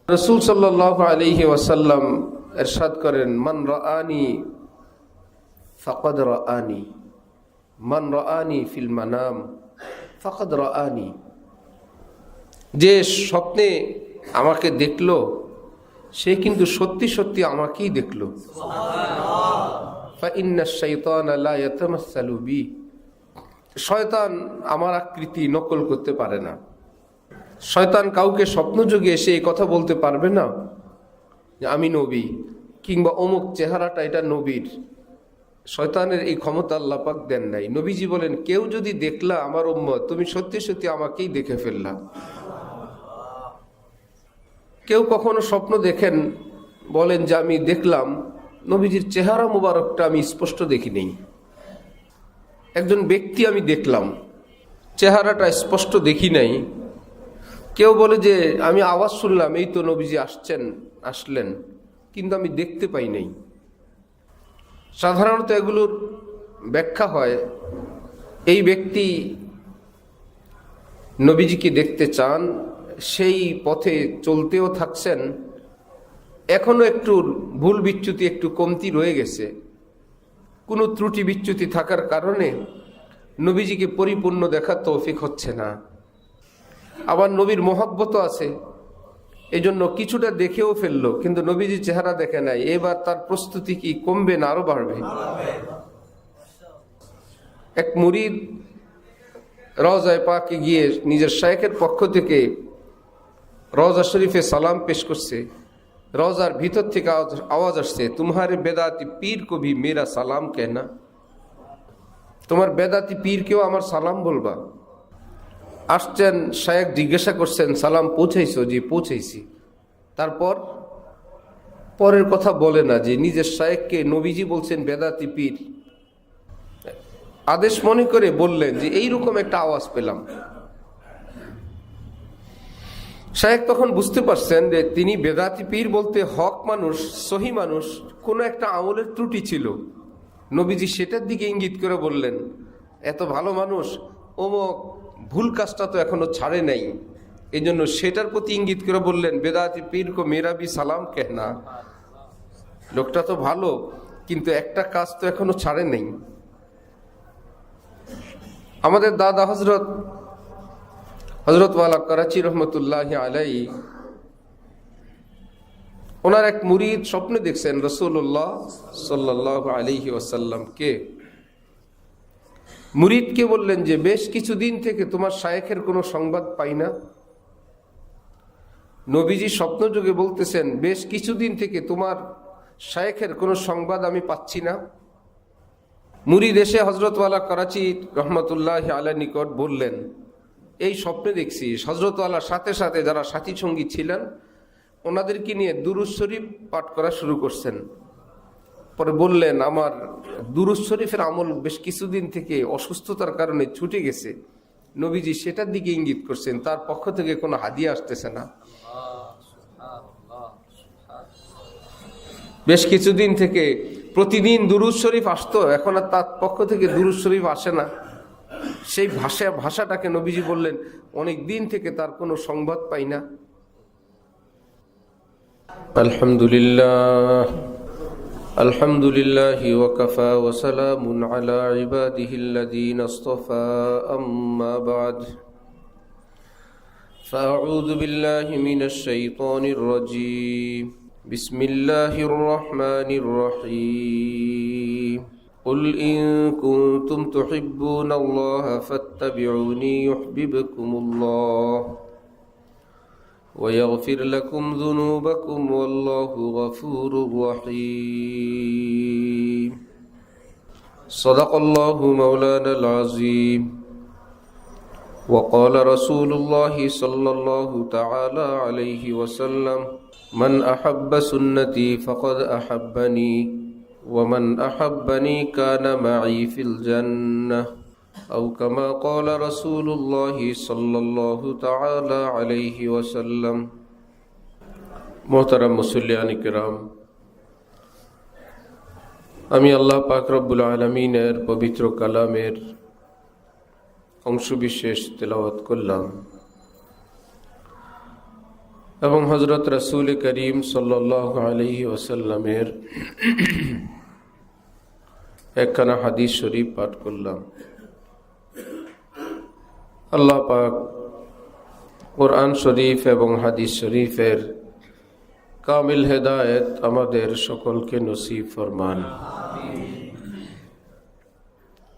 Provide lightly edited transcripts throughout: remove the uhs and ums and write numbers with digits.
রাসূল সাল্লাল্লাহু আলাইহি ওয়াসাল্লাম ইরশাদ করেন, মান রাআনি ফাকাদ রাআনি, মান রাআনি ফিল মানাম ফাকাদ রাআনি। যে স্বপ্নে আমাকে দেখলো সে কিন্তু সত্যি সত্যি আমাকেই দেখলো। ফাইন্নাশ শাইতানা লা ইয়াতামাসসালু বি, শয়তান আমার আকৃতি নকল করতে পারে না। শয়তান কাউকে স্বপ্নযোগে এসে এই কথা বলতে পারবে না যে আমি নবী, কিংবা অমুক চেহারাটা এটা নবীর। শয়তানের এই ক্ষমতা আল্লাহ পাক দেন নাই। নবীজি বলেন, কেউ যদি দেখলা আমার উম্মত, তুমি সত্যি সত্যি আমাকেই দেখে ফেললা। কেউ কখনো স্বপ্ন দেখেন, বলেন যে আমি দেখলাম নবীজির চেহারা মুবারকটা আমি স্পষ্ট দেখি নেই। একজন ব্যক্তি আমি দেখলাম, চেহারাটা স্পষ্ট দেখি নাই। কেউ বলে যে আমি আওয়াজ শুনলাম, এই তো নবীজি আসলেন, কিন্তু আমি দেখতে পাই নাই। সাধারণত এগুলোর ব্যাখ্যা হয়, এই ব্যক্তি নবীজিকে দেখতে চান, সেই পথে চলতেও থাকছেন, এখনো একটু ভুল বিচ্যুতি একটু কমতি রয়ে গেছে। কোনো ত্রুটি বিচ্যুতি থাকার কারণে নবীজিকে পরিপূর্ণ দেখার তৌফিক হচ্ছে না। আবার নবীর মহব্বতও আছে, এই জন্য কিছুটা দেখেও ফেললো, কিন্তু নবীজির চেহারা দেখে নাই। এবার তার প্রস্তুতি কি কমবে না আরো বাড়বে? এক মুরিদ রওজায়ে পাকে গিয়ে নিজের শায়েখের পক্ষ থেকে রওজা শরীফে সালাম পেশ করছে। রওজার ভিতর থেকে আওয়াজ আসছে, তুমহারে বেদাতি পীর কো ভি মেরা সালাম কেনা, তোমার বেদাতি পীরকেও আমার সালাম বলবা। আসছেন শায়েখ, জিজ্ঞাসা করছেন, সালাম পৌঁছাইছো? জি পৌঁছাইছি। তারপর পরের কথা বলে না যে নিজের শায়েখকে নবীজি বলছেন বেদাতি পীর। আদেশ মনে করে বললেন যে এইরকম একটা আওয়াজ পেলাম। শায়েখ তখন বুঝতে পারছেন যে তিনি বেদাতি পীর বলতে হক মানুষ, সহি মানুষ, কোনো একটা আমলের ত্রুটি ছিল। নবীজি সেটার দিকে ইঙ্গিত করে বললেন, এত ভালো মানুষ, অমুক ভুল কাজটা তো এখনো ছাড়ে নাই, এই জন্য সেটার প্রতি ইঙ্গিত করে বললেন, বেদাতি পীর কো মেরা ভি সালাম কেহনা। লোকটা তো ভালো, কিন্তু একটা কাজ তো এখনো ছাড়ে নাই। আমাদের দাদা হজরত ওয়ালা করাচি রহমতুল্লাহ আলাই, ওনার এক মুরিদ স্বপ্নে দেখছেন রাসূলুল্লাহ সাল্লাল্লাহু আলাইহি ওয়াসাল্লামকে। মুরিদকে বললেন যে বেশ কিছুদিন থেকে তোমার শায়েখের কোনো সংবাদ পাই না। নবীজি স্বপ্নযোগে বলতেছেন, বেশ কিছুদিন থেকে তোমার শায়েখের কোনো সংবাদ আমি পাচ্ছি না। মুরিদ এসে হজরত ওয়ালা করাচি রহমতুল্লাহ আলাইহির নিকট বললেন, এই স্বপ্নে দেখছি। হজরত ওয়ালার সাথে সাথে যারা সাথী সঙ্গী ছিলেন ওনাদেরকে নিয়ে দুরূদ শরীফ পাঠ করা শুরু করছেন। পরে বললেন, আমার দুরূদ শরীফের আমল বেশ কিছুদিন থেকে অসুস্থতার কারণে ছুটে গেছে। নবীজি সেটার দিকে ইঙ্গিত করছেন, তার পক্ষ থেকে কোনো হাদিয়া আসতেছে না। বেশ কিছুদিন থেকে প্রতিদিন দুরূদ শরীফ আসতো, এখন আর তার পক্ষ থেকে দুরূদ শরীফ আসে না। সেই ভাষাটাকে নবীজি বললেন, অনেক দিন থেকে তার কোনো সংবাদ পাই না। আলহামদুলিল্লাহ, আলহামদুলিল্লাহি ওয়া কাফা ওয়া সালামুন আলা ইবাদিহিল্লাযীনা ইসতাফা, আম্মা বা'দ। ফাআউযু বিল্লাহি মিনাশ শাইতানির রাজীম। বিসমিল্লাহির রাহমানির রাহিম। قل إن كنتم تحبون الله فاتبعوني يحببكم الله ويغفر لكم ذنوبكم والله غفور رحيم. صدق الله مولانا العظيم. وقال رسول الله صلى الله تعالى عليه وسلم, من أحب سنتي فقد أحبني ومن أحبني كان معي في الجنة أو كما قال رسول الله صلى الله تعالى عليه وسلم. محترم মুসল্লিয়ান কিরাম, আমি আল্লাহ পাক রব্বুল আলামিনের পবিত্র কালামের অংশ বিশেষ তেলাওয়াত করলাম। এবং হযরত রাসূল করিম সাল্লাল্লাহু আলাইহি ওয়াসাল্লামের একখানা হাদিস শরীফ পাঠ করলাম। আল্লাহ পাক কোরআন শরীফ এবং হাদিস শরীফের কামিল হেদায়েত আমাদের সকলকে নসিব ফরমান।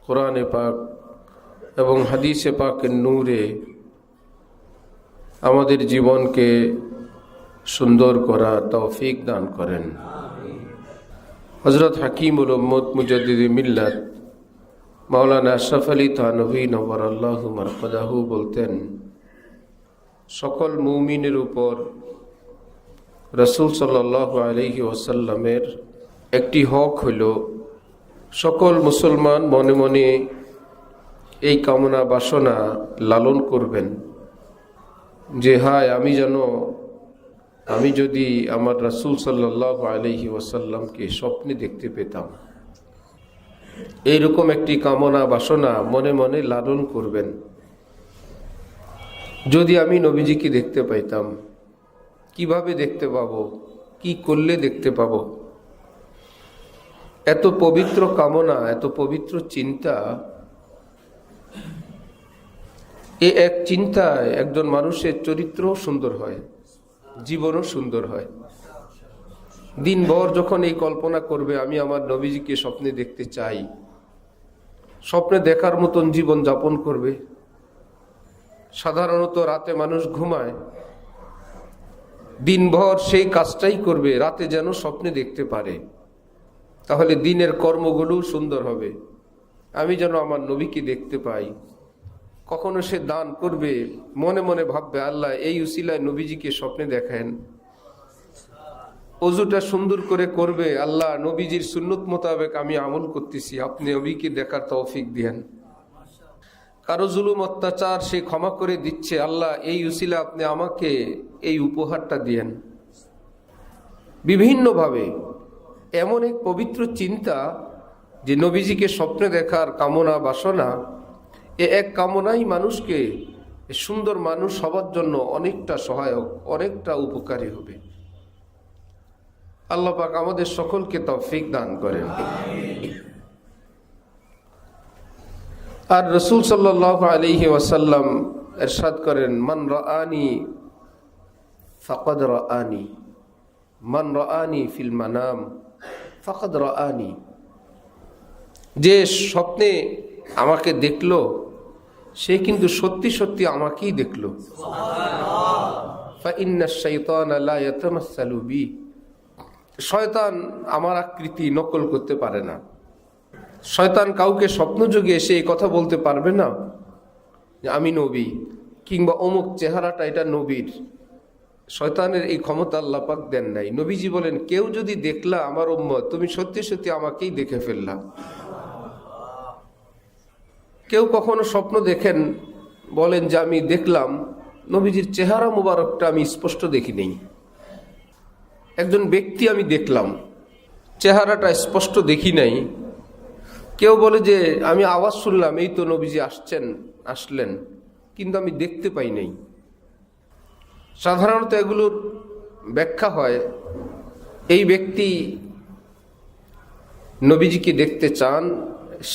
কোরআনে পাক এবং হাদিসে পাকের নূরে আমাদের জীবনকে সুন্দর করা তৌফিক দান করেন। হযরত হাকিমুল উম্মত মুজাদ্দিদ মিল্লাত মাওলানা আশরাফ আলী থানভী নওয়ারাল্লাহু মারকাদাহু বলতেন, সকল মুমিনের উপর রাসূল সাল্লাল্লাহু আলাইহি ওয়াসাল্লামের একটি হক হইল, সকল মুসলমান মনে মনে এই কামনা বাসনা লালন করবেন যে হায় আমি যদি আমার রাসূল সাল্লাল্লাহু আলাইহি ওয়াসাল্লামকে স্বপ্নে দেখতে পেতাম। এইরকম একটি কামনা বাসনা মনে মনে লালন করবেন, যদি আমি নবীজিকে দেখতে পাইতাম। কিভাবে দেখতে পাবো? কি করলে দেখতে পাবো? এত পবিত্র কামনা, এত পবিত্র চিন্তা, এই এক চিন্তায় একজন মানুষের চরিত্র সুন্দর হয়, জীবনও সুন্দর হয়। দিনভর যখন এই কল্পনা করবে আমি আমার নবীজিকে স্বপ্নে দেখতে চাই, স্বপ্নে দেখার মতন জীবন যাপন করবে। সাধারণত রাতে মানুষ ঘুমায়, দিনভর সেই কাজটাই করবে, রাতে যেন স্বপ্নে দেখতে পারে। তাহলে দিনের কর্মগুলো সুন্দর হবে। আমি যেন আমার নবীকে দেখতে পাই। কখনো সে দান করবে, মনে মনে ভাববে আল্লাহ এই উসিলায় নবীজিকে স্বপ্নে দেখেন। ওযুটা সুন্দর করে করবে, আল্লাহ নবীজির সুন্নত মোতাবেক আমি আমল করতেছি, আপনি নবীকে দেখার তৌফিক দিয়েন। কারো জুলুম অত্যাচার সে ক্ষমা করে দিচ্ছে, আল্লাহ এই উসিলা আপনি আমাকে এই উপহারটা দিয়েন। বিভিন্নভাবে এমন এক পবিত্র চিন্তা যে নবীজিকে স্বপ্নে দেখার কামনা বাসনা, এ এক কামনাই মানুষকে সুন্দর মানুষ হবার জন্য অনেকটা সহায়ক, অনেকটা উপকারী হবে। আল্লাহ পাক আমাদের সকলকে তৌফিক দান করেন। আর রাসূল সাল্লাল্লাহু আলাইহি ওয়াসাল্লাম ইরশাদ করেন, মান রাআনি ফাকাদ রাআনি, মান রাআনি ফিল মানাম ফাকাদ রাআনি। যে স্বপ্নে আমাকে দেখলো সে কিন্তু সত্যি সত্যি আমাকেই দেখলো। ফাইন্নাশ শাইতানা লা ইয়াতামাসসালু বি, শয়তান আমার আকৃতি নকল করতে পারে না। শয়তান কাউকে স্বপ্নযোগে এসে এই কথা বলতে পারবে না যে আমি নবী, কিংবা অমুক চেহারাটা এটা নবীর। শয়তানের এই ক্ষমতা আল্লাহ পাক দেন নাই। নবীজি বলেন, কেউ যদি দেখলা আমার উম্মত, তুমি সত্যি সত্যি আমাকেই দেখে ফেললা। কেউ কখনো স্বপ্ন দেখেন, বলেন যে আমি দেখলাম নবীজির চেহারা মুবারকটা আমি স্পষ্ট দেখি নেই। একজন ব্যক্তি আমি দেখলাম, চেহারাটা স্পষ্ট দেখি নাই। কেউ বলে যে আমি আওয়াজ শুনলাম, এই তো নবীজি আসলেন, কিন্তু আমি দেখতে পাই নাই। সাধারণত এগুলোর ব্যাখ্যা হয়, এই ব্যক্তি নবীজিকে দেখতে চান,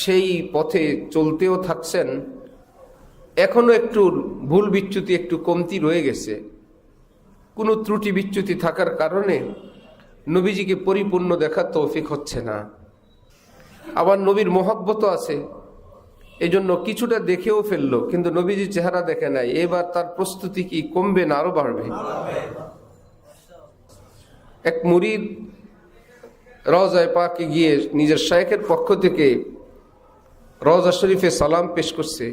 সেই পথে চলতেও থাকছেন, এখনো একটু ভুল বিচ্যুতি, একটু কমতি রয়ে গেছে। কোনো ত্রুটি বিচ্যুতি থাকার কারণে নবীজিকে পরিপূর্ণ দেখার তৌফিক হচ্ছে না। আবার নবীর মহব্বতও আছে, এই জন্য কিছুটা দেখেও ফেললো, কিন্তু নবীজির চেহারা দেখে নাই। এবার তার প্রস্তুতি কি কমবে না আরো বাড়বে? এক মুরিদ রওজায়ে পাকে গিয়ে নিজের শায়েখের পক্ষ থেকে রওজা শরীফে সালাম পেশ করছে।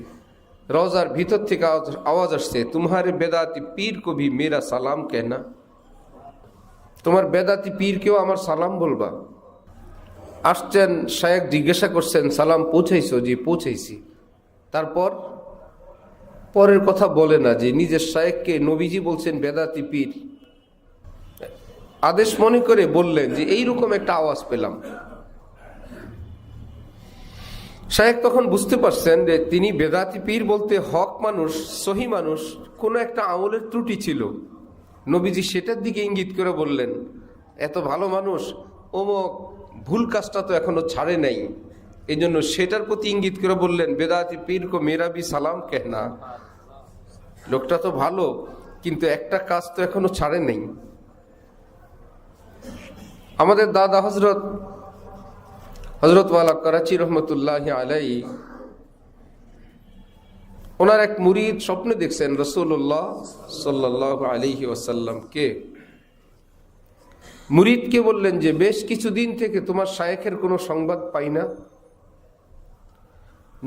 রওজার ভিতর থেকে আওয়াজ আসছে, তোমারে বেদাতি পীর কো ভি মেরা সালাম কেনা, তোমার বেদাতি পীরকেও আমার সালাম বলবা। আসছেন শায়েখ, জিজ্ঞাসা করছেন সালাম পৌঁছাইছো? জি পৌঁছাইছি। তারপর পরের কথা বলে না যে নিজের শায়েখকে নবীজি বলছেন বেদাতি পীর। আদেশ মনে করে বললেন যে এইরকম একটা আওয়াজ পেলাম। শায়েখ তখন বুঝতে পারছেন যে তিনি বেদাতি পীর বলতে হক মানুষ, সহি মানুষ, কোনো একটা আমলের ত্রুটি ছিল। নবীজি সেটার দিকে ইঙ্গিত করে বললেন, এত ভালো মানুষ, অমুক ভুল কাজটা তো এখনো ছাড়ে নাই, এই জন্য সেটার প্রতি ইঙ্গিত করে বললেন, বেদাতি পীর কো মেরা ভি সালাম কেহনা। লোকটা তো ভালো, কিন্তু একটা কাজ তো এখনো ছাড়ে নেই। আমাদের দাদা হজরত ওয়ালা করাচি রহমতুল্লাহ আলাই, ওনার এক মুরিদ স্বপ্নে দেখছেন রাসূলুল্লাহ সাল্লাল্লাহু আলাইহি ওয়াসাল্লামকে। মুরিদকে বললেন যে, বেশ কিছুদিন থেকে তোমার শায়েখের কোনো সংবাদ পাই না।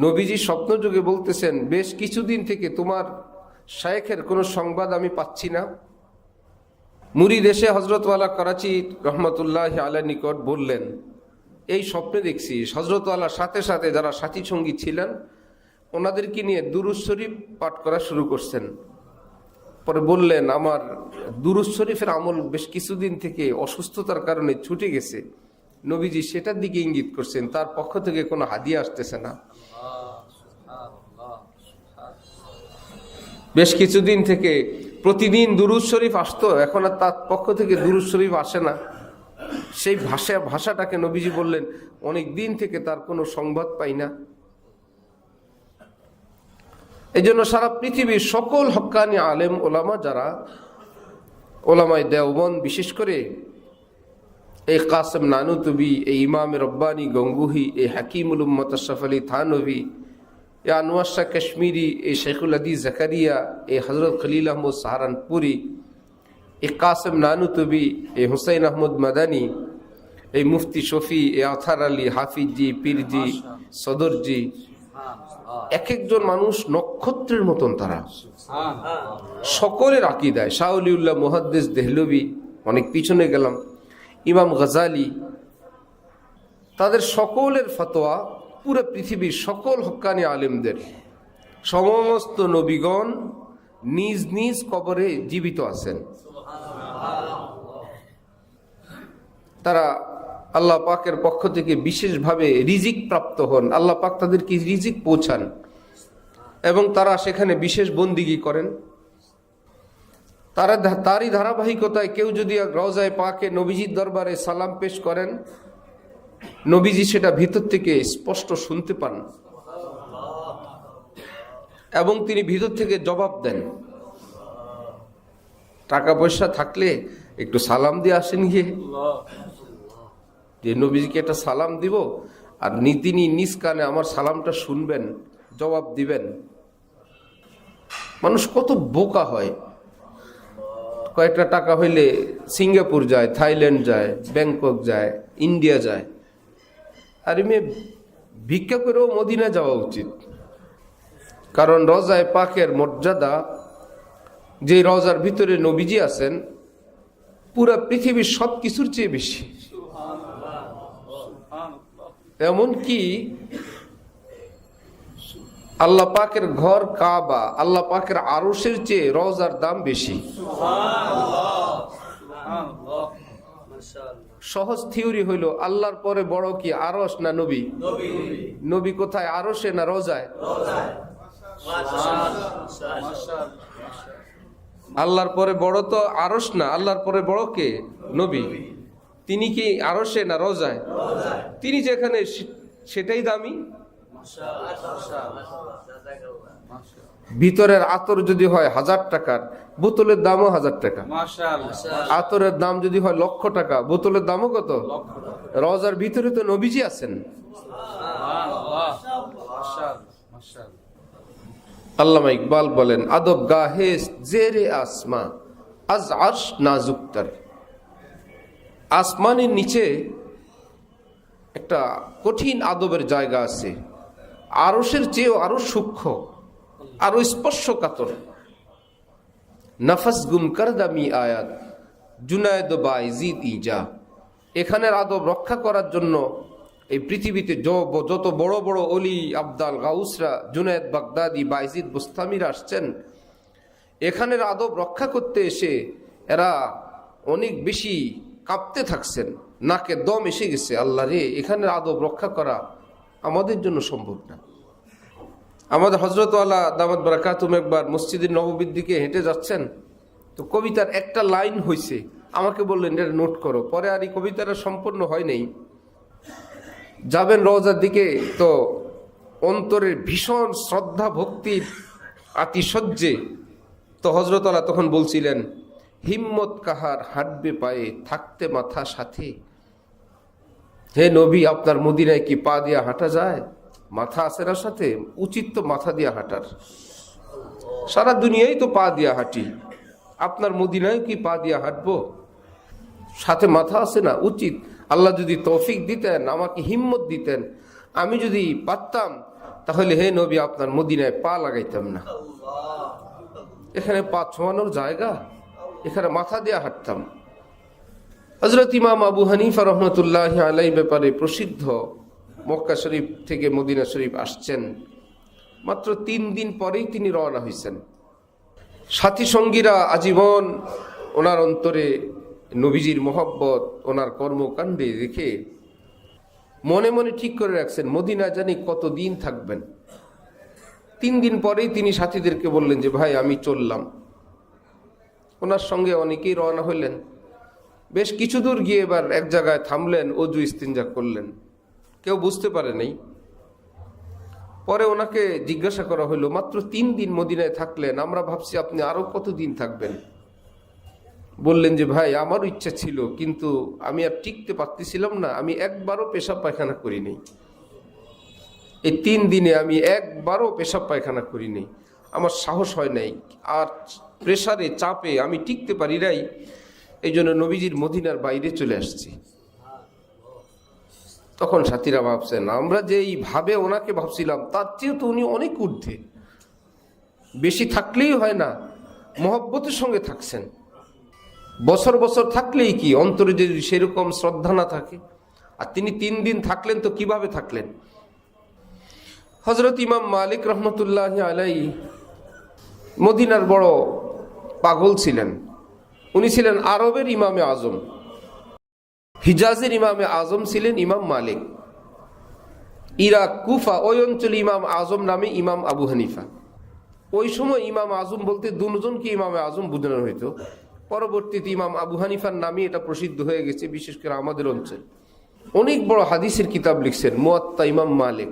নবীজি স্বপ্নযোগে বলতেছেন, বেশ কিছুদিন থেকে তোমার শায়েখের কোনো সংবাদ আমি পাচ্ছি না। মুরিদ এসে হজরত ওয়ালা করাচি রহমতুল্লাহ আলাই নিকট বললেন, এই স্বপ্নে দেখছি। হজরত ওয়ালার সাথে সাথে যারা সাথী সঙ্গী ছিলেন ওনাদেরকে নিয়ে দুরূদ শরীফ পাঠ করা শুরু করছেন। পরে বললেন, আমার দুরূদ শরীফের আমল বেশ কিছুদিন থেকে অসুস্থতার কারণে ছুটে গেছে। নবীজি সেটার দিকে ইঙ্গিত করছেন, তার পক্ষ থেকে কোনো হাদিয়া আসতেছে না। বেশ কিছুদিন থেকে প্রতিদিন দুরূদ শরীফ আসতো, এখন আর তার পক্ষ থেকে দুরূদ শরীফ আসে না। সেই ভাষাটাকে নবীজি বললেন, অনেক দিন থেকে তার কোনো সংবাদ পাই না। এই জন্য সারা পৃথিবীর সকল হক্কানি আলেম ওলামা, যারা ওলামায়ে দেওবন্দ, বিশেষ করে এই কাসেম নানুতুবি, এই ইমাম রব্বানি গঙ্গুহি, এই হাকিমুল উম্মত আশরাফ আলী থানভী, এই আনোয়ার শাহ কাশ্মীরি, এই শেখুল হাদিস জাকারিয়া, এই হজরত খলিল আহমদ সাহারানপুরি, এই কাসেম নানুতুবি, এই হুসাইন আহমদ মাদানী, এই মুফতি শফি, এই আথার আলী, হাফিজজি, পীরজি, সদরজি, এক একজন মানুষ নক্ষত্রের মতন। তারা সকলের আকীদায়, শাহ ওলিউল্লাহ মুহাদ্দিস দেহলভী, অনেক পিছনে গেলাম, ইমাম গজালি, তাদের সকলের ফতোয়া পুরো পৃথিবীর সকল হক্কানি আলেমদের। সমস্ত নবীগণ নিজ নিজ কবরে জীবিত আছেন। তারা আল্লাহ পাকের পক্ষ থেকে বিশেষভাবে রিজিক প্রাপ্ত হন, আল্লাহ পাক তাদেরকে রিজিক পৌঁছান এবং তারা সেখানে বিশেষ বন্দিগি করেন। তারই ধারাবাহিকতায় কেউ যদি রওজায়ে পাকে নবীজির দরবারে সালাম পেশ করেন, নবীজি সেটা ভিতর থেকে স্পষ্ট শুনতে পান এবং তিনি ভিতর থেকে জবাব দেন। টাকা পয়সা থাকলে একটু সালাম দিয়ে আসেন গিয়ে, যে নবীজিকে একটা সালাম দিব, আর তিনি নিজ কানে আমার সালামটা শুনবেন, জবাব দিবেন। মানুষ কত বোকা হয়, কয়েকটা টাকা হইলে সিঙ্গাপুর যায়, থাইল্যান্ড যায়, ব্যাংকক যায়, ইন্ডিয়া যায়। আর এমনি ভিক্ষা করেও মদিনা যাওয়া উচিত, কারণ রওজায়ে পাকের মর্যাদা, যে রওজার ভিতরে নবীজি আছেন, পুরা পৃথিবীর সব কিছুর চেয়ে বেশি। এমনকি আল্লাহ পাকের ঘর কাবা, আল্লাহ পাকের আরশের চেয়ে রওজার দাম বেশি। সহজ থিওরি হইল, আল্লাহর পরে বড় কি আরশ না নবী? নবী কোথায়, আরশে না রওজায়? আল্লাহর পরে বড় তো আরশ না, আল্লাহর পরে বড় কে? নবী। তিনি কি আরশে না রওজায়? তিনি যেখানে, সেটাই দামি। ভিতরের আতর যদি হয় 1000 টাকার, বোতলের দামও 1000 টাকা। আতরের দাম যদি হয় 1,00,000 টাকা, বোতলের দামও কত? রওজার ভিতরে তো নবীজি আছেন। আল্লামা ইকবাল বলেন, আদব গাহে জেরে আসমা আজ আরশ নাজুকতর। আসমানের নিচে একটা কঠিন আদবের জায়গা আছে, আরশের চেয়েও আরো সূক্ষ্ম, আরো স্পর্শকাতর। নফস গুম কর দামি আয়াত জুনায়েদ বাইজিদ ইজা। এখানের আদব রক্ষা করার জন্য এই পৃথিবীতে যত বড় বড় অলি, আবদাল, গাউসরা, জুনায়েদ বাগদাদি, বাইজিদ বুস্তামিরা আসছেন, এখানের আদব রক্ষা করতে এসে এরা অনেক বেশি কাঁপতে থাকছেন, নাকে দম এসে গেছে। আল্লাহ রে, এখানের আদব রক্ষা করা আমাদের জন্য সম্ভব না। আমাদের হযরত ওয়ালা দামাত বারাকাতুহুম একবার মসজিদের নববীর দিকে হেঁটে যাচ্ছেন, তো কবিতার একটা লাইন হয়েছে, আমাকে বললেন এটা নোট করো। পরে আর এই কবিতাটা সম্পূর্ণ হয় নাই। যাবেন রওজার দিকে, তো অন্তরের ভীষণ শ্রদ্ধা ভক্তির আতিশয্যে তো হযরত আলা তখন বলছিলেন, হিম্মত কাহার হাঁটবে পায়ে, থাকতে মাথা সাথে। হে নবী, আপনার মদিনায় কি পা দিয়া হাঁটা যায়? মাথা আছে না সাথে? উচিত তো মাথা দিয়া হাঁটার। সারা দুনিয়ায় তো পা দিয়া হাঁটি, আপনার মদিনায় কি পা দিয়া হাঁটবো? সাথে মাথা আছে না? উচিত। আল্লাহ যদি তৌফিক দিতেন, আমাকে হিম্মত দিতেন, আমি যদি পারতাম, তাহলে হে নবী আপনার মদিনায় পা লাগাইতাম না। এখানে পা ছোঁয়ানোর জায়গা, এখানে মাথা দিয়ে হাঁটতাম। হযরত ইমাম আবু হানিফা রহমতুল্লাহ আলাইহি ব্যাপারে প্রসিদ্ধ, মক্কা শরীফ থেকে মদিনা শরীফ আসছেন, মাত্র 3 দিন পরেই তিনি রওনা হয়েছেন। সাথী সঙ্গীরা আজীবন ওনার অন্তরে নবীজির মহব্বত, ওনার কর্মকাণ্ডে দেখে মনে মনে ঠিক করে রাখছেন মদিনা জানি কতদিন থাকবেন। 3 দিন পরেই তিনি সাথীদেরকে বললেন যে ভাই আমি চললাম। ওনার সঙ্গে অনেকেই রওনা হইলেন। বেশ কিছু দূর গিয়ে এবার এক জায়গায় থামলেন, অজু ইস্তিনজা করলেন। কেউ বুঝতে পারে নাই। পরে ওনাকে জিজ্ঞাসা করা হলো, মাত্র 3 দিন মদিনায় থাকলেন, আমরা ভাবছি আপনি আরো কতদিন থাকবেন। বললেন যে ভাই আমারও ইচ্ছা ছিল, কিন্তু আমি আর টিকতে পারতেছিলাম না, আমি একবারও পেশাব পায়খানা করিনি। এই 3 দিনে আমি একবারও পেশাব পায়খানা করিনি, আমার সাহস হয় নাই, আর প্রেসারে চাপে আমি টিকতে পারি নাই। এই জন্য নবীজির মদিনার বাইরে চলে আসছি। তখন সাথীরা ভাবছেন আমরা যে এইভাবে ওনাকে ভাবছিলাম তার চেয়ে তো উনি অনেক ঊর্ধ্বে, বেশি থাকলেই হয় না, মহব্বতের সঙ্গে থাকছেন। বছর বছর থাকলেই কি, অন্তরে যদি সেরকম শ্রদ্ধা না থাকে। আর তিনি 3 দিন থাকলেন, তো কিভাবে থাকলেন? হযরত ইমাম মালিক রহমতুল্লাহ আলাইহি মদিনার বড় পাগল ছিলেন। উনি ছিলেন আরবের ইমামে আজম, হিজাজের ইমামে আজম ছিলেন ইমাম মালিক। ইরাক, কুফা ওই অঞ্চলে ইমাম আজম নামে ইমাম আবু হানিফা। ওই সময় ইমাম আজম বলতে দুজনকে ইমামে আজম বোঝানো হইতো। পরবর্তীতে ইমাম আবু হানিফার নামে এটা প্রসিদ্ধ হয়ে গেছে, বিশেষ করে আমাদের অঞ্চল। অনেক বড় হাদিসের কিতাব লিখছেন মুয়াত্তা ইমাম মালিক।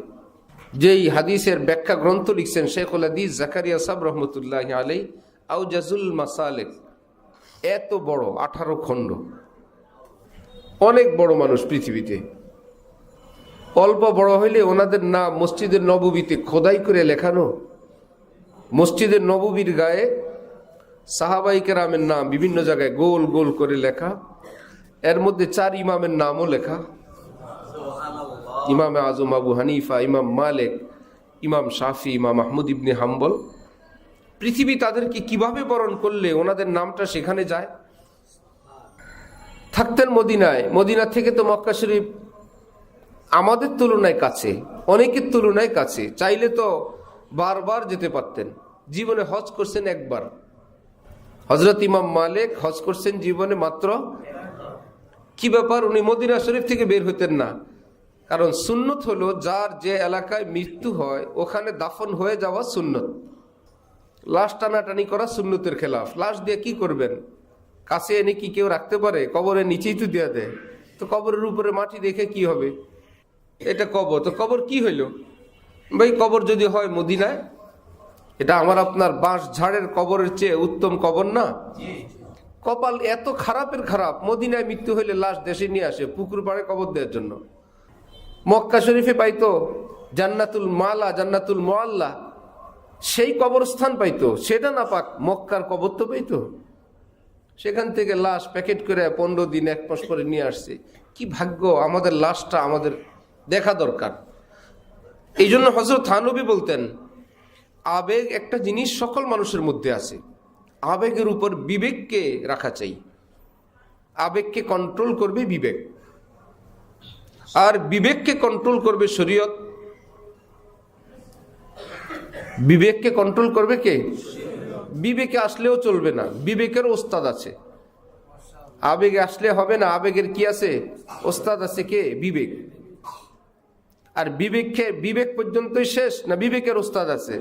যেই হাদিসের ব্যাখ্যা গ্রন্থ লিখছেন শেখুল হাদিস জাকারিয়া সাহেব রহমতুল্লাহ আলাইহি আউজাজুল মাসালিক। এত বড় 18 খণ্ড, অনেক বড় মানুষ পৃথিবীতে। অল্প বড় হইলে ওনাদের নাম মসজিদের নববীতে খোদাই করে লেখানো। মসজিদের নববীর গায়ে সাহাবাই কেরামের নাম বিভিন্ন জায়গায় গোল গোল করে লেখা। এর মধ্যে 4 ইমামের নামও লেখা, ইমামে আজম আবু হানিফা, ইমাম মালিক, ইমাম শাফি, ইমাম আহমদ ইবনে হাম্বল। পৃথিবী তাদেরকে কিভাবে বরণ করলে ওনাদের নামটা সেখানে যায়। থাকতেন মদিনায়। মদিনা থেকে তো মক্কা শরীফ আমাদের তুলনায় কাছে, অনেকের তুলনায় কাছে। চাইলে তো বারবার যেতে পারতেন। জীবনে হজ করছেন একবার। হযরত ইমাম মালিক হজ করছেন জীবনে মাত্র। কি ব্যাপার, উনি মদিনা শরীফ থেকে বের হতেন না। কারণ সুন্নত হলো যার যে এলাকায় মৃত্যু হয় ওখানে দাফন হয়ে যাওয়া সুন্নত। লাশ টানাটানি করা সুন্নতের খেলাফ। লাশ দিয়ে কি করবেন? কাছে এনে কি কেউ রাখতে পারে? কবরের নিচেই তো দেওয়া দেয়। তো কবরের উপরে মাটি রেখে কি হবে? এটা কবর, তো কবর কি হইল ভাই? কবর যদি হয় মদিনায়, এটা আমার আপনার বাঁশ ঝাড়ের কবরের চেয়ে উত্তম কবর না? কপাল এত খারাপের খারাপ, মদিনায় মৃত্যু হইলে লাশ দেশে নিয়ে আসে পুকুর পাড়ে কবর দেওয়ার জন্য। মক্কা শরীফে পাইতো জান্নাতুল মালা, জান্নাতুল মুআল্লা, সেই কবরস্থান পাইতো। সেটা না পাক, মক্কার কবর তো পাইতো। সেখান থেকে লাশ প্যাকেট করে 15 দিন 1 মাস পরে নিয়ে আসছে। কি ভাগ্য! আমাদের লাশটা আমাদের দেখা দরকার। এই জন্য হযরত থানবী বলতেন আবেগ একটা জিনিস সকল মানুষের মধ্যে আছে, আবেগের উপর বিবেককে রাখা চাই। আবেগকে কন্ট্রোল করবে বিবেক, আর বিবেককে কন্ট্রোল করবে শরীয়ত। বিবেককে কন্ট্রোল করবে কে? বিবেকে আসলেও চলবে না, বিবেকের ওস্তাদ আছে। আবেগে আসলে হবে না, আবেগের কি আছে? ওস্তাদ আছে। কে? বিবেক। আর বিবেক পর্যন্তই শেষ না বিবেকের ওস্তাদ আছে?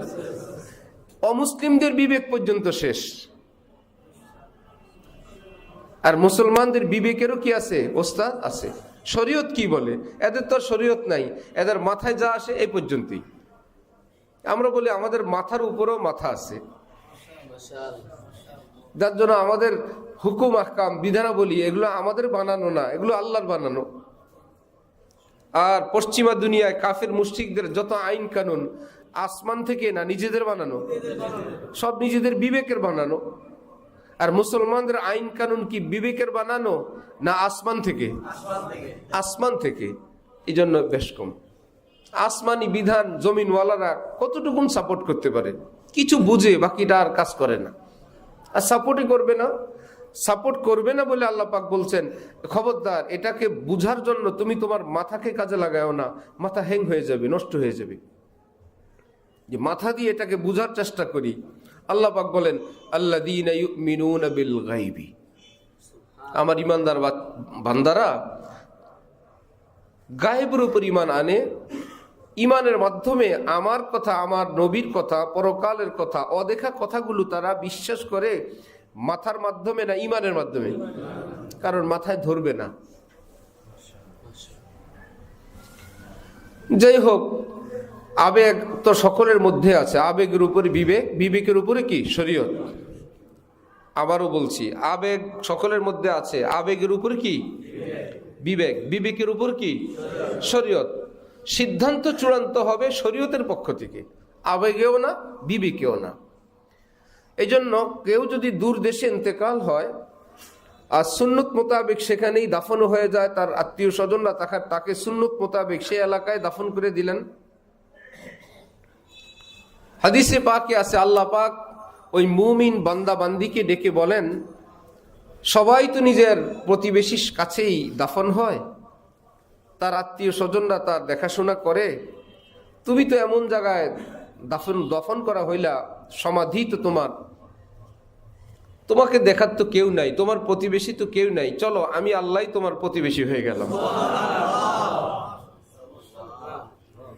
অমুসলিমদের বিবেক পর্যন্ত শেষ। আর মুসলমানদের বিবেকেরও কি আছে? ওস্তাদ আছে। শরীয়ত কি বলে? এদের তো শরীয়ত নাই, এদের মাথায় যা আসে এই পর্যন্তই। আমরা বলি আমাদের মাথার উপরেও মাথা আছে, যার জন্য আমাদের হুকুম আহকাম বিধানাবলী এগুলো আমাদের বানানো না, এগুলো আল্লাহর বানানো। আর পশ্চিমা দুনিয়ায় কাফের মুশরিকদের যত আইন কানুন আসমান থেকে না নিজেদের বানানো, সব নিজেদের বিবেকের বানানো। আর মুসলমানদের আইন কানুন কি বিবেকের বানানো না আসমান থেকে? আসমান থেকে। এই জন্য বেশ কম। আসমানি বিধান জমিনওয়ালারা কতটুকুন সাপোর্ট করতে পারে? কিছু বুঝে, বাকিটা আর কাজ করে না, আর সাপোর্টই করবে না। সাপোর্ট করবে না বলে আল্লাহ পাক বলছেন, খবরদার এটাকে বুঝার জন্য তুমি তোমার মাথাকে কাজে লাগাও না, মাথা হ্যাং হয়ে যাবে, নষ্ট হয়ে যাবে। যে মাথা দিয়ে এটাকে বুঝার চেষ্টা করি। আল্লাহ পাক বলেন, আল্লাযীনা ইউমিনুনা বিল গায়বি, আমার ইমানদার বান্দারা গায়েবের উপর ঈমান আনে। ঈমানের মাধ্যমে আমার কথা, আমার নবীর কথা, পরকালের কথা, অদেখা কথাগুলো তারা বিশ্বাস করে। মাথার মাধ্যমে না, ঈমানের মাধ্যমে। কারণ মাথায় ধরবে না। যাই হোক, আবেগ তো সকলের মধ্যে আছে। আবেগের উপরে বিবেক, বিবেকের উপরে কি? শরীয়ত। আবারও বলছি, আবেগ সকলের মধ্যে আছে, আবেগের উপরে কি? বিবেক। বিবেকের উপর কি? শরীয়ত। সিদ্ধান্ত চূড়ান্ত হবে শরীয়তের পক্ষ থেকে, আবেগেও না, বিবেকেও না। এই জন্য কেউ যদি দূর দেশে ইন্তেকাল হয় আর সুন্নত মোতাবেক সেখানেই দাফন হয়ে যায়, তার আত্মীয় স্বজনরা তাকে সুন্নত মোতাবেক সে এলাকায় দাফন করে দিলেন। হাদিসে পাকে আছে, আল্লাহ পাক ওই মুমিন বান্দা বান্দিকে ডেকে বলেন, সবাই তো নিজের প্রতিবেশীর কাছেই দাফন হয়, তার আত্মীয় স্বজনরা তার দেখাশোনা করে, তুমি তো এমন জায়গায় দফন করা হইলা, সমাধি তো তোমাকে দেখার তো কেউ নাই, তোমার প্রতিবেশী তো কেউ নাই, চলো আমি আল্লাহ তোমার প্রতিবেশী হয়ে গেলাম।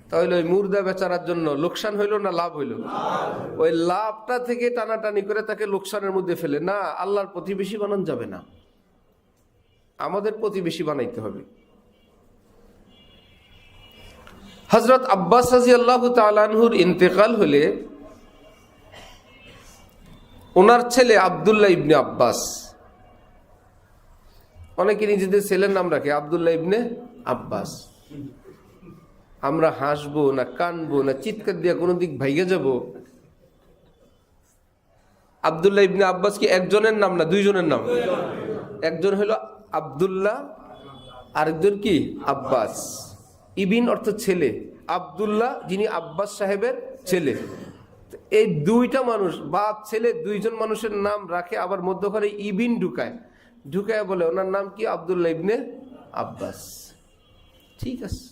তাহলে ওই মুর্দা বেচারার জন্য লোকসান হইল না লাভ হইল? ওই লাভটা থেকে টানাটানি করে তাকে লোকসানের মধ্যে ফেলে না, আল্লাহর প্রতিবেশী বানানো যাবে না, আমাদের প্রতিবেশী বানাইতে হবে। হযরত আব্বাস রাদিয়াল্লাহু তাআলা আনহুর ইন্তেকাল হলে ওনার ছেলে আব্দুল্লাহ ইবনে আব্বাস, অনেকে নিজেদের ছেলের নাম রাখে আব্দুল্লাহ ইবনে আব্বাস। আমরা হাসবো না কানবো না চিৎকার দিয়ে কোনো দিক ভাইগে যাব? আব্দুল্লাহ ইবনে আব্বাস কি একজনের নাম না দুইজনের নাম? একজন হলো আব্দুল্লাহ, আরেকজন কি? আব্বাস। ইবিন অর্থ ছেলে, আব্দুল্লাহ যিনি আব্বাস সাহেবের ছেলে। এই দুইটা মানুষ, বাপ ছেলে দুইজন মানুষের নাম রাখে, আবার মধ্যখানে ইবিন ঢুকায় বলে ওনার নাম কি? আব্দুল্লাহ ইবনে আব্বাস। ঠিক আছে।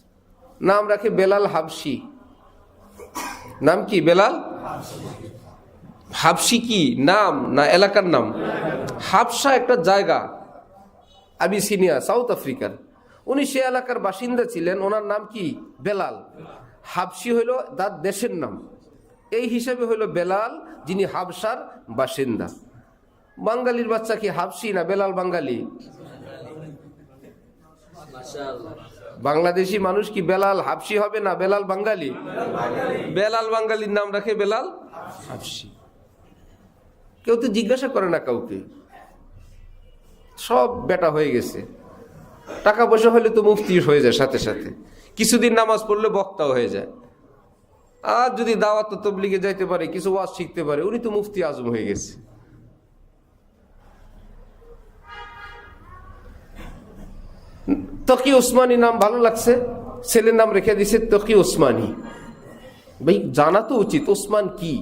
নাম রাখে বেলাল হাবশি। নাম কি? বেলাল হাবশি। কি নাম না এলাকার নাম? হাবশা একটা জায়গা, আবিসিনিয়া, সাউথ আফ্রিকার। উনি সে এলাকার বাসিন্দা ছিলেন, ওনার নাম কি? বেলাল। হাবশি হইল তার দেশের নাম, এই হিসাবে হইল বেলাল যিনি হাবশার বাসিন্দা। বাঙালির বাচ্চা কি হাবশি না বেলাল বাঙালি? বাংলাদেশি মানুষ কি বেলাল হাবশি হবে না বেলাল বাঙালি? বেলাল বাঙালির নাম রাখে বেলাল হাবশি। কেউ তো জিজ্ঞাসা করে না কাউকে, সব বেটা হয়ে গেছে। টাকা পয়সা হলে তো মুফতি হয়ে যায় সাথে সাথে, কিছুদিন নামাজ পড়লে বক্তাও হয়ে যায়। আর যদি দাওয়াত তবলিগে যাইতে পারে, কিছু ওয়াজ শিখতে পারে, উনি তো মুফতি আজম হয়ে গেছে। তকি ওসমানী নাম ভালো লাগছে, ছেলের নাম রেখে দিছে তকি ওসমানী। ভাই জানা তো উচিত ওসমান কি।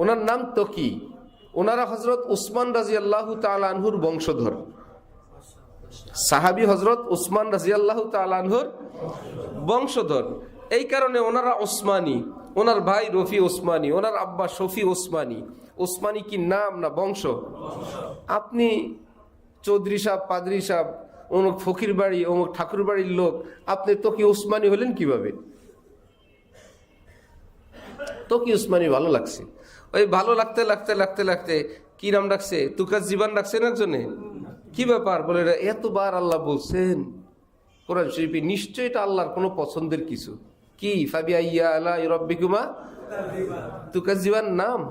ওনার নাম তকি। ওনারা হযরত উসমান রাদিয়াল্লাহু তাআলা আনহুর বংশধর, সাহাবী হযরত উসমান রাদিয়াল্লাহু তাআলা আনহুর বংশধর। এই কারণে ওনারা ওসমানী। ওনার ভাই রফি ওসমানী, ওনার আব্বা শফি ওসমানী। ওসমানী কি নাম না বংশ? আপনি চৌধুরী সাহেব, পাদ্রী সাহেব, অমুক ফকির বাড়ি, অমুক ঠাকুর বাড়ির লোক, আপনি তকি ওসমানী হলেন কিভাবে? তকি ওসমানী ভালো লাগছে। ওই ভালো লাগতে লাগতে লাগতে লাগতে কি নাম রাখছে? তুকাস জীবান রাখছে না একজনে, কি ব্যাপার? বলে এতবার আল্লাহ বলছেন কোরআন শরীফে, নিশ্চয়ই এটা আল্লাহর কোনো পছন্দের কিছু। কি? ফাবিআইয়ি আলাই রাব্বিকুমা তুকাজ্জিবান নাম।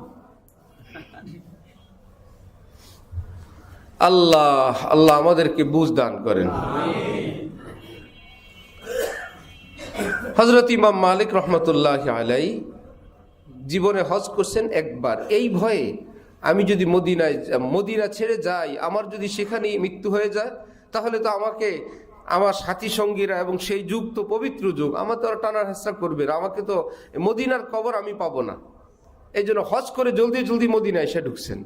আল্লাহ আল্লাহ আমাদেরকে বুঝ দান করেন। হযরত ইমাম মালিক রহমতুল্লাহি আলাইহি জীবনে হজ করছেন একবার। এই ভয়ে আমি যদি মদিনা ছেড়ে যাই, আমার যদি সেখানে মৃত্যু হয়ে যায়, তাহলে তো আমাকে আমার সাথী সঙ্গীরা, এবং সেই যুগ তো পবিত্র যুগ, আমার তো টানার হেসা করবে, আমাকে তো মদিনার কবর আমি পাবো না। এই জন্য হজ করে জলদি জলদি মদিনা এসে ঢুকছেন।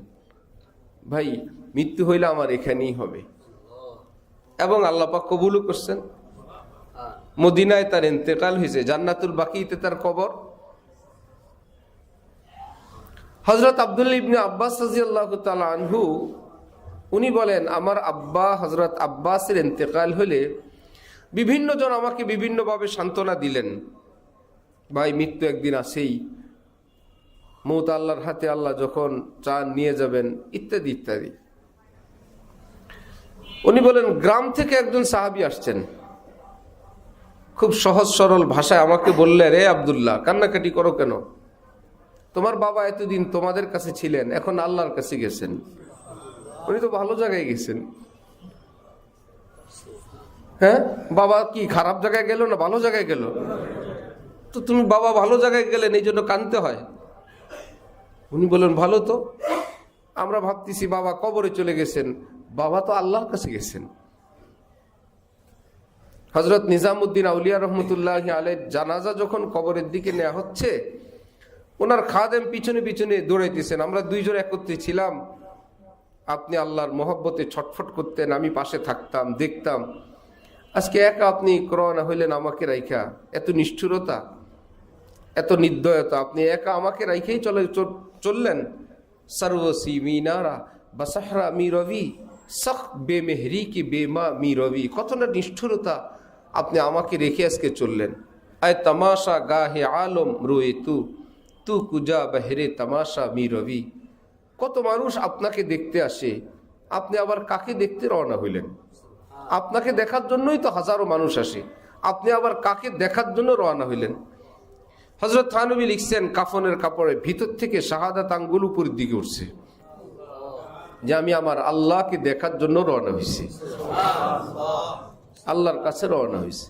ভাই, মৃত্যু হইলে আমার এখানেই হবে, এবং আল্লাহ পাক কবুলও করছেন। মদিনায় তার ইন্তেকাল হয়েছে, জান্নাতুল বাকিতে তার কবর। হযরত আব্দুল্লাহ ইবনে আব্বাস রাদিয়াল্লাহু তাআলা আনহু উনি বলেন, আমার আব্বা হযরত আব্বাসের ইন্তেকাল হলে বিভিন্ন জন আমাকে বিভিন্নভাবে সান্ত্বনা দিলেন, ভাই মৃত্যু একদিন আসেই, মৌত আল্লাহর হাতে, আল্লাহ যখন চান নিয়ে যাবেন, ইত্যাদি ইত্যাদি। উনি বলেন, গ্রাম থেকে একজন সাহাবী আসছেন, খুব সহজ সরল ভাষায় আমাকে বললে, রে আব্দুল্লাহ, কান্নাকাটি করো কেন? তোমার বাবা এতদিন তোমাদের কাছে ছিলেন, এখন আল্লাহর কাছে গেছেন। উনি তো ভালো জায়গায় গেছেন। হ্যাঁ, বাবা কি খারাপ জায়গায় গেল না ভালো জায়গায় গেল? তো তুমি বাবা ভালো জায়গায় গেলেন, এই জন্য কাঁদতে হয়? উনি বলেন, ভালো তো, আমরা ভাবতেছি বাবা কবরে চলে গেছেন, বাবা তো আল্লাহর কাছে গেছেন। হযরত নিজামউদ্দিন আউলিয়া রহমতুল্লাহি আলাইহির জানাজা যখন কবরের দিকে নেওয়া হচ্ছে, ওনার খাদেম পিছনে পিছনে দৌড়াইতেছেন। আমরা দুইজন একত্রে ছিলাম, আপনি আল্লাহর মহব্বতে ছটফট করতেন, আমি পাশে থাকতাম, দেখতাম। আজকে একা আপনি রওনা হইলেন আমাকে রাইখা, এত নিষ্ঠুরতা, এত নির্দয়তা, আপনি একা আমাকে রাইখেই চললেন। সর্বসি মিনারা বাসাহরা মি রবি সখ বেমেহরি কি বেমা মি রবি, কত না নিষ্ঠুরতা, আপনি আমাকে রেখে আজকে চললেন। আয় তামাশা গাহে আলম রোয়ে তু কুজা বহরে তামাশা মি রবি। কত মানুষ আপনাকে দেখতে আসে, আপনি আবার কাকে দেখতে রওনা হইলেন? আপনাকে দেখার জন্যই তো হাজারো মানুষ আসে, আপনি আবার কাকে দেখার জন্য রওনা হইলেন? হযরত থানবী লিখছেন, কাফনের কাপড়ে ভিতর থেকে শাহাদাত আঙ্গুল উপরের দিকে উঠছে, যে আমি আমার আল্লাহকে দেখার জন্য রওনা হয়েছি, আল্লাহর কাছে রওনা হয়েছে।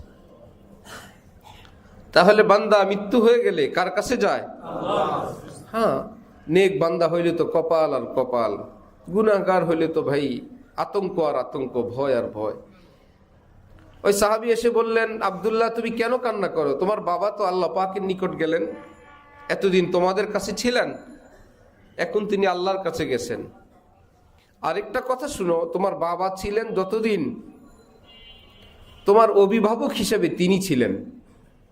তাহলে বান্দা মৃত্যু হয়ে গেলে কার কাছে যায়? হ্যাঁ, নেক বান্দা হইলে তো কপাল আর কপাল, গুনাহগার হইলে তো ভাই আতঙ্ক আর আতঙ্ক, ভয় আর ভয়। ওই সাহাবী এসে বললেন, আব্দুল্লাহ তুমি কেন কান্না করো? তোমার বাবা তো আল্লাহ পাকের নিকট গেলেন, এতদিন তোমাদের কাছে ছিলেন, এখন তিনি আল্লাহর কাছে গেছেন। আরেকটা কথা শুনো, তোমার বাবা ছিলেন যতদিন, তোমার অভিভাবক হিসেবে তিনি ছিলেন।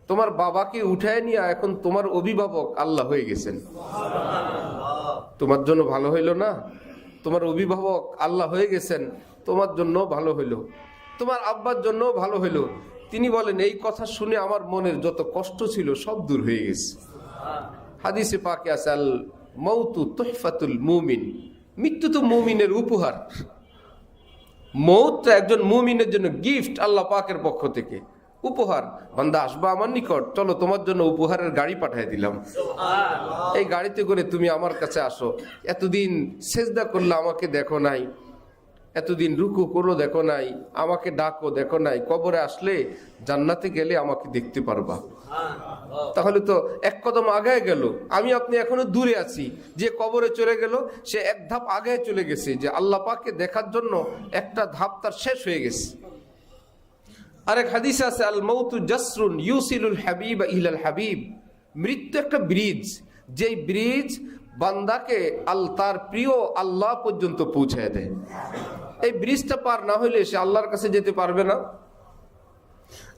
তোমার বাবাকে উঠায় নিয়ে এখন তোমার অভিভাবক আল্লাহ হয়ে গেছেন। তোমার জন্য ভালো হইল না? তোমার অভিভাবক আল্লাহ হয়ে গেছেন, তোমার জন্য ভালো হইল, তোমার আব্বার জন্য ভালো হইল। তিনি বলেন, এই কথা শুনে আমার মনের যত কষ্ট ছিল সব দূর হয়ে গেছে। হাদিসে পাকে আছে, আল মাউতু তুহফাতুল মুমিন, মৃত্যু তো মুমিনের উপহার। মৌত একজন মুমিনের জন্য গিফট, আল্লাহ পাকের পক্ষ থেকে উপহার। বান্দা আসবা আমার নিকট, চলো তোমার জন্য উপহারের গাড়ি পাঠিয়ে দিলাম, এই গাড়িতে করে তুমি আমার কাছে আসো। এতদিন সেজদা করলে আমাকে দেখো নাই, এতদিন রুকু করো দেখো নাই, আমাকে ডাকো দেখো নাই, কবরে আসলে জান্নাতে গেলে আমাকে দেখতে পারবা। তাহলে তো এক কদম আগায় গেল। আমি আপনি এখনো দূরে আছি, যে কবরে চলে গেল সে এক ধাপ আগায় চলে গেছে, যে আল্লাহ পাককে দেখার জন্য একটা ধাপ তার শেষ হয়ে গেছে। আরেক হাদিস আছে, আল মাউতু জাসরুন ইউসিলুল হাবিব ইলাল হাবিব, মৃত্যু একটা ব্রিজ, যেই ব্রিজ বান্দাকে তার প্রিয় আল্লাহ পর্যন্ত পৌঁছায় দেয়। এই ব্রিজটা পার না হইলে সে আল্লাহর কাছে যেতে পারবে না।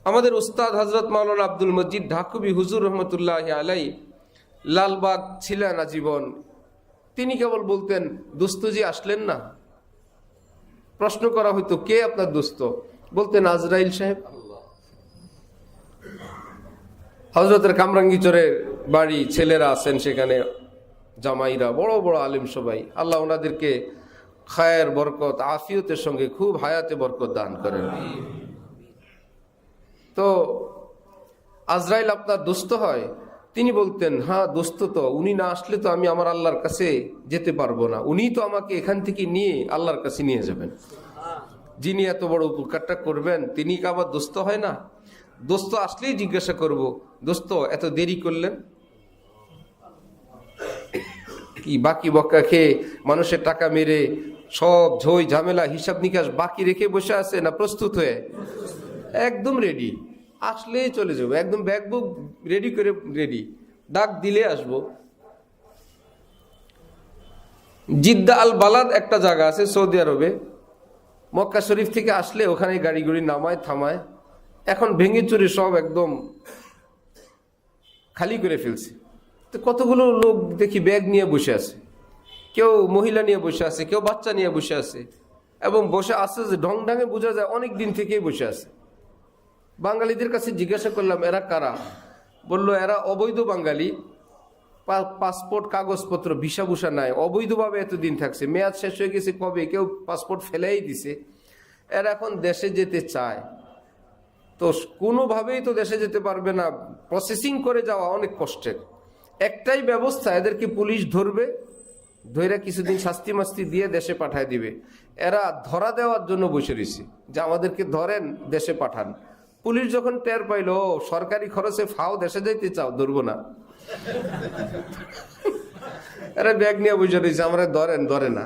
আমাদের উস্তাদ হযরত মাওলানা আব্দুল মজিদ ঢাকুবি হুজুর রহমতুল্লাহি আলাইহি লালবাগ ছিলেন আজীবন। তিনি কেবল বলতেন, দোস্তজি আসলেন না? প্রশ্ন করা হইতো, কে আপনার দোস্ত? বলতেন, আজরাইল সাহেব। হযরতের কামরাঙ্গীচরের বাড়ি, ছেলেরা আছেন সেখানে, জামাইরা, বড় বড় আলেম সবাই, আল্লাহ ওনাদেরকে খায়ের, বরকত, আফিয়তের সঙ্গে খুব হায়াতে বরকত দান করেন। তো আজরাইল আপনার দোস্ত হয়? তিনি বলতেন, হ্যাঁ দোস্ত তো, উনি না আসলে তো আমি আমার আল্লাহর কাছে যেতে পারবো না, উনি তো আমাকে এখান থেকে নিয়ে আল্লাহর কাছে নিয়ে যাবেন। যিনি এত বড় উপকারটা করবেন তিনি কি আবার দোস্ত হয় না? দোস্ত আসলেই জিজ্ঞাসা করব, দোস্ত এত দেরি করলেন কি? বাকি বক্কা খেয়ে মানুষের টাকা মেরে সব ঝই ঝামেলা হিসাব নিকাশ বাকি রেখে বসে আছে, না প্রস্তুত হয়ে একদম রেডি? আসলেই চলে যাবো, একদম ব্যাগ বুক রেডি করে রেডি, ডাক দিলে আসবো। জিদ্দা আল বালাদ একটা জায়গা আছে সৌদি আরবে, মক্কা শরীফ থেকে আসলে ওখানে গাড়ি গুড়ি নামায় থামায়, এখন ভেঙে চুরে সব একদম খালি করে ফেলছে। তো কতগুলো লোক দেখি ব্যাগ নিয়ে বসে আছে, কেউ মহিলা নিয়ে বসে আছে, কেউ বাচ্চা নিয়ে বসে আছে, এবং বসে আছে যে ঢং ঢাঙে বোঝা যায় অনেক দিন থেকেই বসে আছে। বাঙালিদের কাছে জিজ্ঞাসা করলাম এরা কারা? বললো এরা অবৈধ বাঙালি, পাসপোর্ট কাগজপত্র ভিসা ভুসা নাই, অবৈধভাবে এতদিন থাকছে, মেয়াদ শেষ হয়ে গেছে কবে, কেউ পাসপোর্ট ফেলেই দিছে, এরা এখন দেশে যেতে চায়। তো কোনোভাবেই তো দেশে যেতে পারবে না, প্রসেসিং করে যাওয়া অনেক কষ্টের। একটাই ব্যবস্থা, এদেরকে পুলিশ ধরবে, ধরে কিছুদিন শাস্তি মাস্তি দিয়ে দেশে পাঠায় দিবে। এরা ধরা দেওয়ার জন্য বসে রয়েছে যে আমাদেরকে ধরেন, দেশে পাঠান। পুলিশ যখন টের পাইল সরকারি খরচে ফাও দেশে যাইতে চাও, ধরবো না, এরা ব্যাগ নিয়ে বসে রয়েছে, আমরা ধরেন, ধরে না।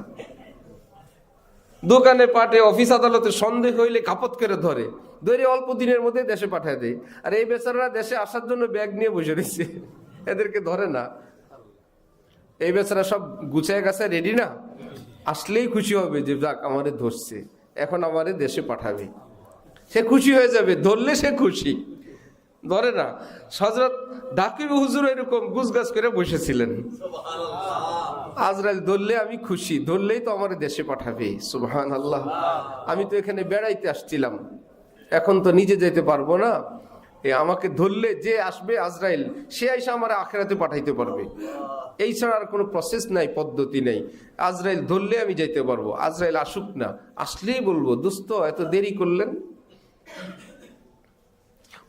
দোকানে পাটে, অফিস আদালতে সন্দেহ হইলে কাপত করে ধরে, ধরে অল্প দিনের মধ্যে দেশে পাঠায় দেয়। আর এই বেচারারা দেশে আসার জন্য ব্যাগ নিয়ে বসে রয়েছে, এদেরকে ধরে না। এই বেচারা সব গুছায় গাছে রেডি না, আসলেই খুশি হবে যে যাক আমারে ধরছে, এখন আমারে দেশে পাঠাবে, সে খুশি হয়ে যাবে। ধরলে সে খুশি, ধরে না। হযরত ডাকিব হুজুর এরকম গুছগাছ করে বসেছিলেন, আজরাইল ধরলে আমি খুশি, ধরলেই তো আমার দেশে পাঠাবে। সুবহানাল্লাহ, আমি তো এখানে বেড়াইতে আসছিলাম, এখন তো নিজে যেতে পারবো না, আমাকে ধরলে যে আসবে আজরাইল, সে আইসা আমার আখিরাতে পাঠাইতে পারবে। এই ছাড়া আর কোনো প্রসেস নাই, পদ্ধতি নেই। আজরাইল ধরলে আমি যাইতে পারবো, আজরাইল আসুক না, আসলেই বলবো দোস্ত এত দেরি করলেন।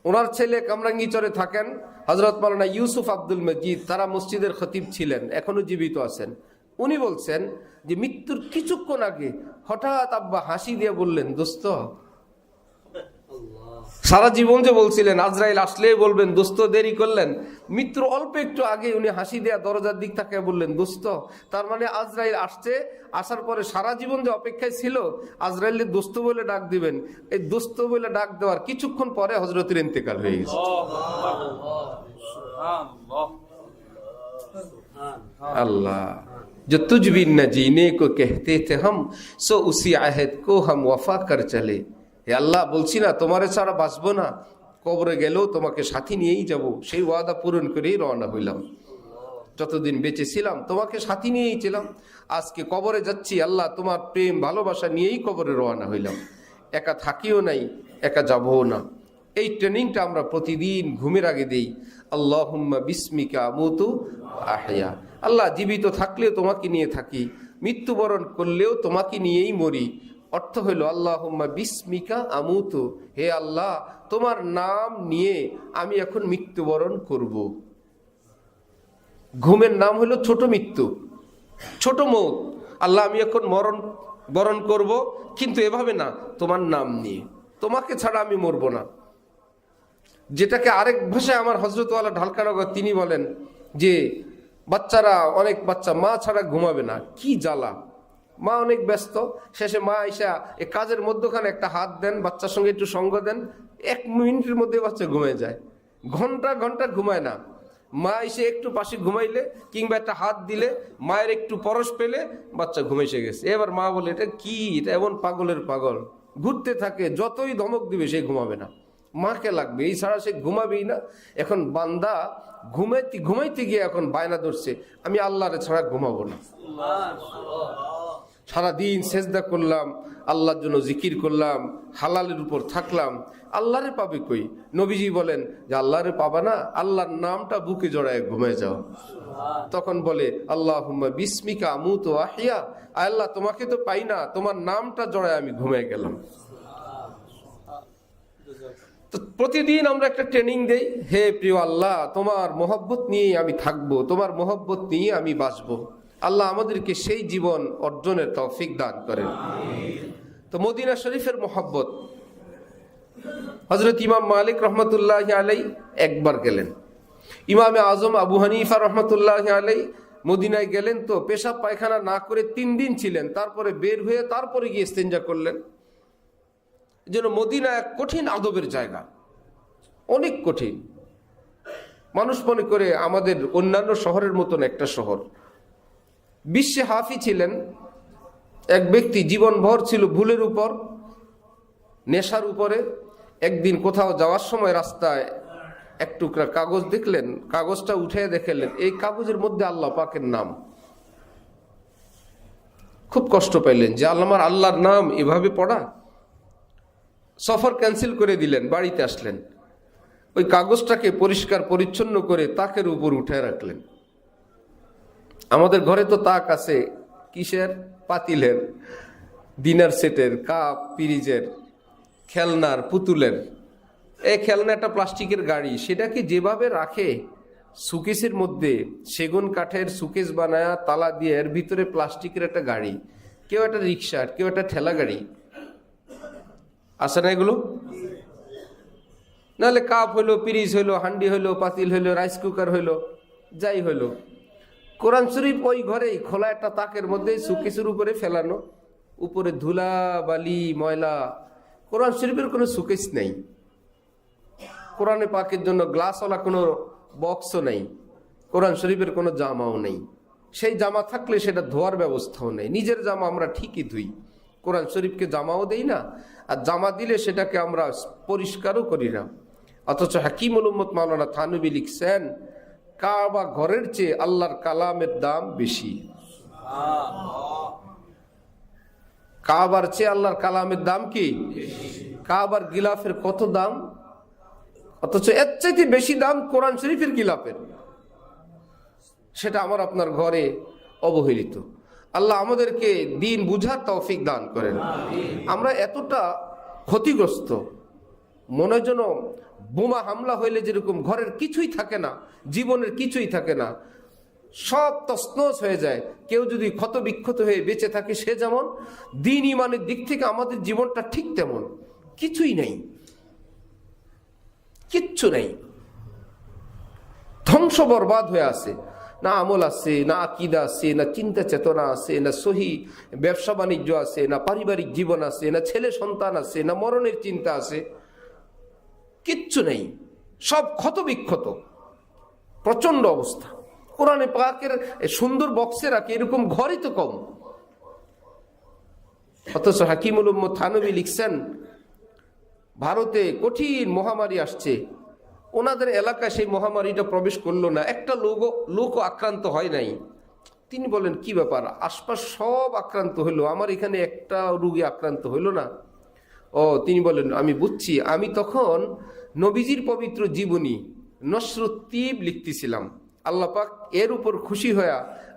ওনার ছেলে কামরাঙ্গীচরে থাকেন হযরত মাওলানা ইউসুফ আব্দুল মজিদ, তারা মসজিদের খতিব ছিলেন, এখনো জীবিত আছেন। উনি বলছেন যে মৃত্যুর কিছুক্ষণ আগে হঠাৎ আব্বা হাসি দিয়ে বললেন, দোস্ত, সারা জীবন যে বলছিলেন আজরাইল আসলেই বলবেন দোস্ত দেরি করলেন, মৃত্যুর অল্প একটু আগে উনি হাসি দেয়া দরজার দিক তাকে বললেন দোস্ত। তার মানে আজরাইল আসছে, আসার পরে সারা জীবন যে অপেক্ষায় ছিল আজরাইলের দোস্ত বলে ডাক দিবেন, এই দোস্ত বলে ডাক দেওয়ার কিছুক্ষণ পরে হযরতের ইন্তেকাল হয়ে গেছে। अल्लाह जो तुझ भी न जीने को कहते थे हम सो उसी आहद को हम वफा कर चले। হে আল্লাহ, বলছি না তোমারে ছাড়া বাঁচবো না, কবরে গেলেও তোমাকে সাথী নিয়েই যাব, সেই ওয়াদা পূরণ করেই রওনা হইলাম। যতদিন বেঁচে ছিলাম তোমাকে সাথী নিয়েই ছিলাম, আজকে কবরে যাচ্ছি আল্লাহ তোমার প্রেম ভালোবাসা নিয়েই কবরে রওনা হইলাম, একা থাকিও নাই, একা যাবও না। এই ট্রেনিংটা আমরা প্রতিদিন ঘুমের আগে দেই। আল্লাহুম্মা বিসমিকা আমুতু আহয়া, আল্লাহ জীবিত থাকলেও তোমাকে নিয়ে থাকি, মৃত্যুবরণ করলেও তোমাকে নিয়েই মরি। অর্থ হইল আল্লাহুম্মা বিসমিকা আমুতু, হে আল্লাহ তোমার নাম নিয়ে আমি এখন মৃত্যুবরণ করব। ঘুমের নাম হলো ছোট মৃত্যু, ছোট মৌত। আল্লাহ আমি এখন মরণ বরণ করব, কিন্তু এভাবে না, তোমার নাম নিয়ে, তোমাকে ছাড়া আমি মরবো না। যেটাকে আরেক ভাষায় আমার হযরত ওয়ালা ঢালকানগর তিনি বলেন যে বাচ্চারা, অনেক বাচ্চা মা ছাড়া ঘুমাবে না, কি জ্বালা, মা অনেক ব্যস্ত, শেষে মা আইসা এই কাজের মধ্যখানে একটা হাত দেন, বাচ্চার সঙ্গে একটু সঙ্গ দেন, 1 মিনিটের মধ্যে বাচ্চা ঘুমিয়ে যায়, ঘন্টা ঘন্টা ঘুমায় না। মা এসে একটু পাশে ঘুমাইলে কিংবা একটা হাত দিলে, মায়ের একটু পরশ পেলে বাচ্চা ঘুমে এসে গেছে। এবার মা বলে এটা কি, এটা এমন পাগলের পাগল, ঘুরতে থাকে, যতই ধমক দিবে সে ঘুমাবে না, মাকে লাগবে, এই ছাড়া সে ঘুমাবেই না। এখন বান্দা ঘুমাইতে ঘুমাইতে গিয়ে এখন বায়না ধরছে আমি আল্লাহরে ছাড়া ঘুমাবো না। সারাদিন সেজদা করলাম, আল্লাহর জন্য জিকির করলাম, হালালের উপর থাকলাম, আল্লাহরে পাবে কই? নবীজি বলেন যে আল্লাহরে পাবা না, আল্লাহর নামটা বুকে জড়ায় ঘুমিয়ে যাও। তখন বলে আল্লাহুম্মা বিসমিকা আমুতু ওয়া আহইয়া, আল্লাহ তোমাকে তো পাই না, তোমার নামটা জড়ায় আমি ঘুমিয়ে গেলাম। তো প্রতিদিন আমরা একটা ট্রেনিং দেই, হে প্রিয় আল্লাহ, তোমার মহব্বত নিয়ে আমি থাকবো, তোমার মহব্বত নিয়ে আমি বাঁচবো। আল্লাহ আমাদেরকে সেই জীবন অর্জনের তৌফিক দান করেন। তো মদিনা শরীফের মহব্বত, হযরত ইমাম মালিক রহমতুল্লাহ আলাই একবার গেলেন, ইমামে আজম আবু হানিফা রহমতুল্লাহ আলাই মদিনায় গেলেন, তো পেশাব পায়খানা না করে 3 দিন ছিলেন, তারপরে বের হয়ে তারপরে গিয়ে ইস্তেঞ্জা করলেন। যেন মদিনা এক কঠিন আদবের জায়গা, অনেক কঠিন। মানুষ মনে করে আমাদের অন্যান্য শহরের মতন একটা শহর। বিশ্বে হাফি ছিলেন এক ব্যক্তি, জীবনভর ছিল ভুলের উপর, নেশার উপরে। একদিন কোথাও যাওয়ার সময় রাস্তায় এক টুকরা কাগজ দেখলেন, কাগজটা উঠে দেখলেন এই কাগজের মধ্যে আল্লাহ পাকের নাম। খুব কষ্ট পাইলেন যে আমার আল্লাহর নাম এভাবে পড়া। সফর ক্যান্সেল করে দিলেন, বাড়িতে আসলেন, ওই কাগজটাকে পরিষ্কার পরিচ্ছন্ন করে তাকের উপর উঠে রাখলেন। আমাদের ঘরে তো তাক আছে, কিসের? পাতিলের, ডিনার সেটের, কাপ, পিরিজের, খেলনার, পুতুলের। এই খেলনাটা প্লাস্টিকের গাড়ি, সেটাকে যেভাবে রাখে সুকেসের মধ্যে, সেগুন কাঠের সুকেস বানায়া তালা দিয়ে, এর ভিতরে প্লাস্টিকের একটা গাড়ি, কেউ একটা রিক্সা, কেউ একটা ঠেলা গাড়ি, আসে না এগুলো? নাহলে কাপ হইলো, পিরিজ হইলো, হান্ডি হইলো, পাতিল হইলো, রাইস কুকার হইলো, যাই হইলো। কোরআন শরীফ ওই ঘরেই খোলা একটা তাকের মধ্যে সুকেসের উপরে ফেলানো, উপরে ধুলা বালি ময়লা। কোরআন শরীফের কোনো সুকেস নেই, কোরআনে পাকের জন্য গ্লাসওয়ালা কোনো বক্সও নেই, কোরআন শরীফের কোনো জামাও নেই। সেই জামা থাকলে সেটা ধোয়ার ব্যবস্থাও নেই। নিজের জামা আমরা ঠিকই ধুই, কোরআন শরীফকে জামাও দেই না, আর জামা দিলে সেটাকে আমরা পরিষ্কারও করি না। অথচ হাকিমুল উম্মত মাওলানা থানভী লিখছেন, কাবা ঘরের চেয়ে আল্লাহর কালামের দাম বেশি। কাবার চেয়ে আল্লাহর কালামের দাম কি? কাবার গিলাফের কত দাম, অথচ এর চাইতে বেশি দাম কোরআন শরীফের গিলাফের। সেটা আমার আপনার ঘরে অবহেলিত। আল্লাহ আমাদেরকে দিন বুঝার তৌফিক দান করেন। আমরা এতটা ক্ষতিগ্রস্ত, মনে যেন বোমা হামলা হইলে যেরকম ঘরের কিছুই থাকে না, জীবনের কিছুই থাকে না, সব তছনছ হয়ে যায়। কেউ যদি ক্ষত বিক্ষত হয়ে বেঁচে থাকে, সে যেমন দিন ইমানের দিক থেকে আমাদের জীবনটা ঠিক তেমন, কিছুই নেই, কিচ্ছু নেই, ধ্বংস বরবাদ হয়ে আছে। না আমল আছে, না আকীদা আছে, না চিন্তা চেতনা আছে, না সহি ব্যবসা বাণিজ্য আছে, না পারিবারিক জীবন আছে, না ছেলে সন্তান আছে, না মরণের চিন্তা আছে, কিচ্ছু নেই, সব ক্ষত বিক্ষত, প্রচন্ড অবস্থা। কোরআনে পাকের সুন্দর বক্সে রাখে এরকম ঘরই তো কম। অথচ হাকিমুল উম্মত থানভী লিখছেন, ভারতে কঠিন মহামারী আসছে, ওনাদের এলাকায় সেই মহামারীটা প্রবেশ করলো না, একটা লোকও আক্রান্ত হয় নাই। তিনি বলেন কি ব্যাপার, আশপাশ সব আক্রান্ত হইলো, আমার এখানে একটা রোগী আক্রান্ত হইল না। ও, তিনি বলেন আমি বুঝছি, আমি তখন নবীজির পবিত্র জীবনী নসরুত্তিব লিখতেছিলাম, আল্লাহ পাক এর উপর খুশি হয়ে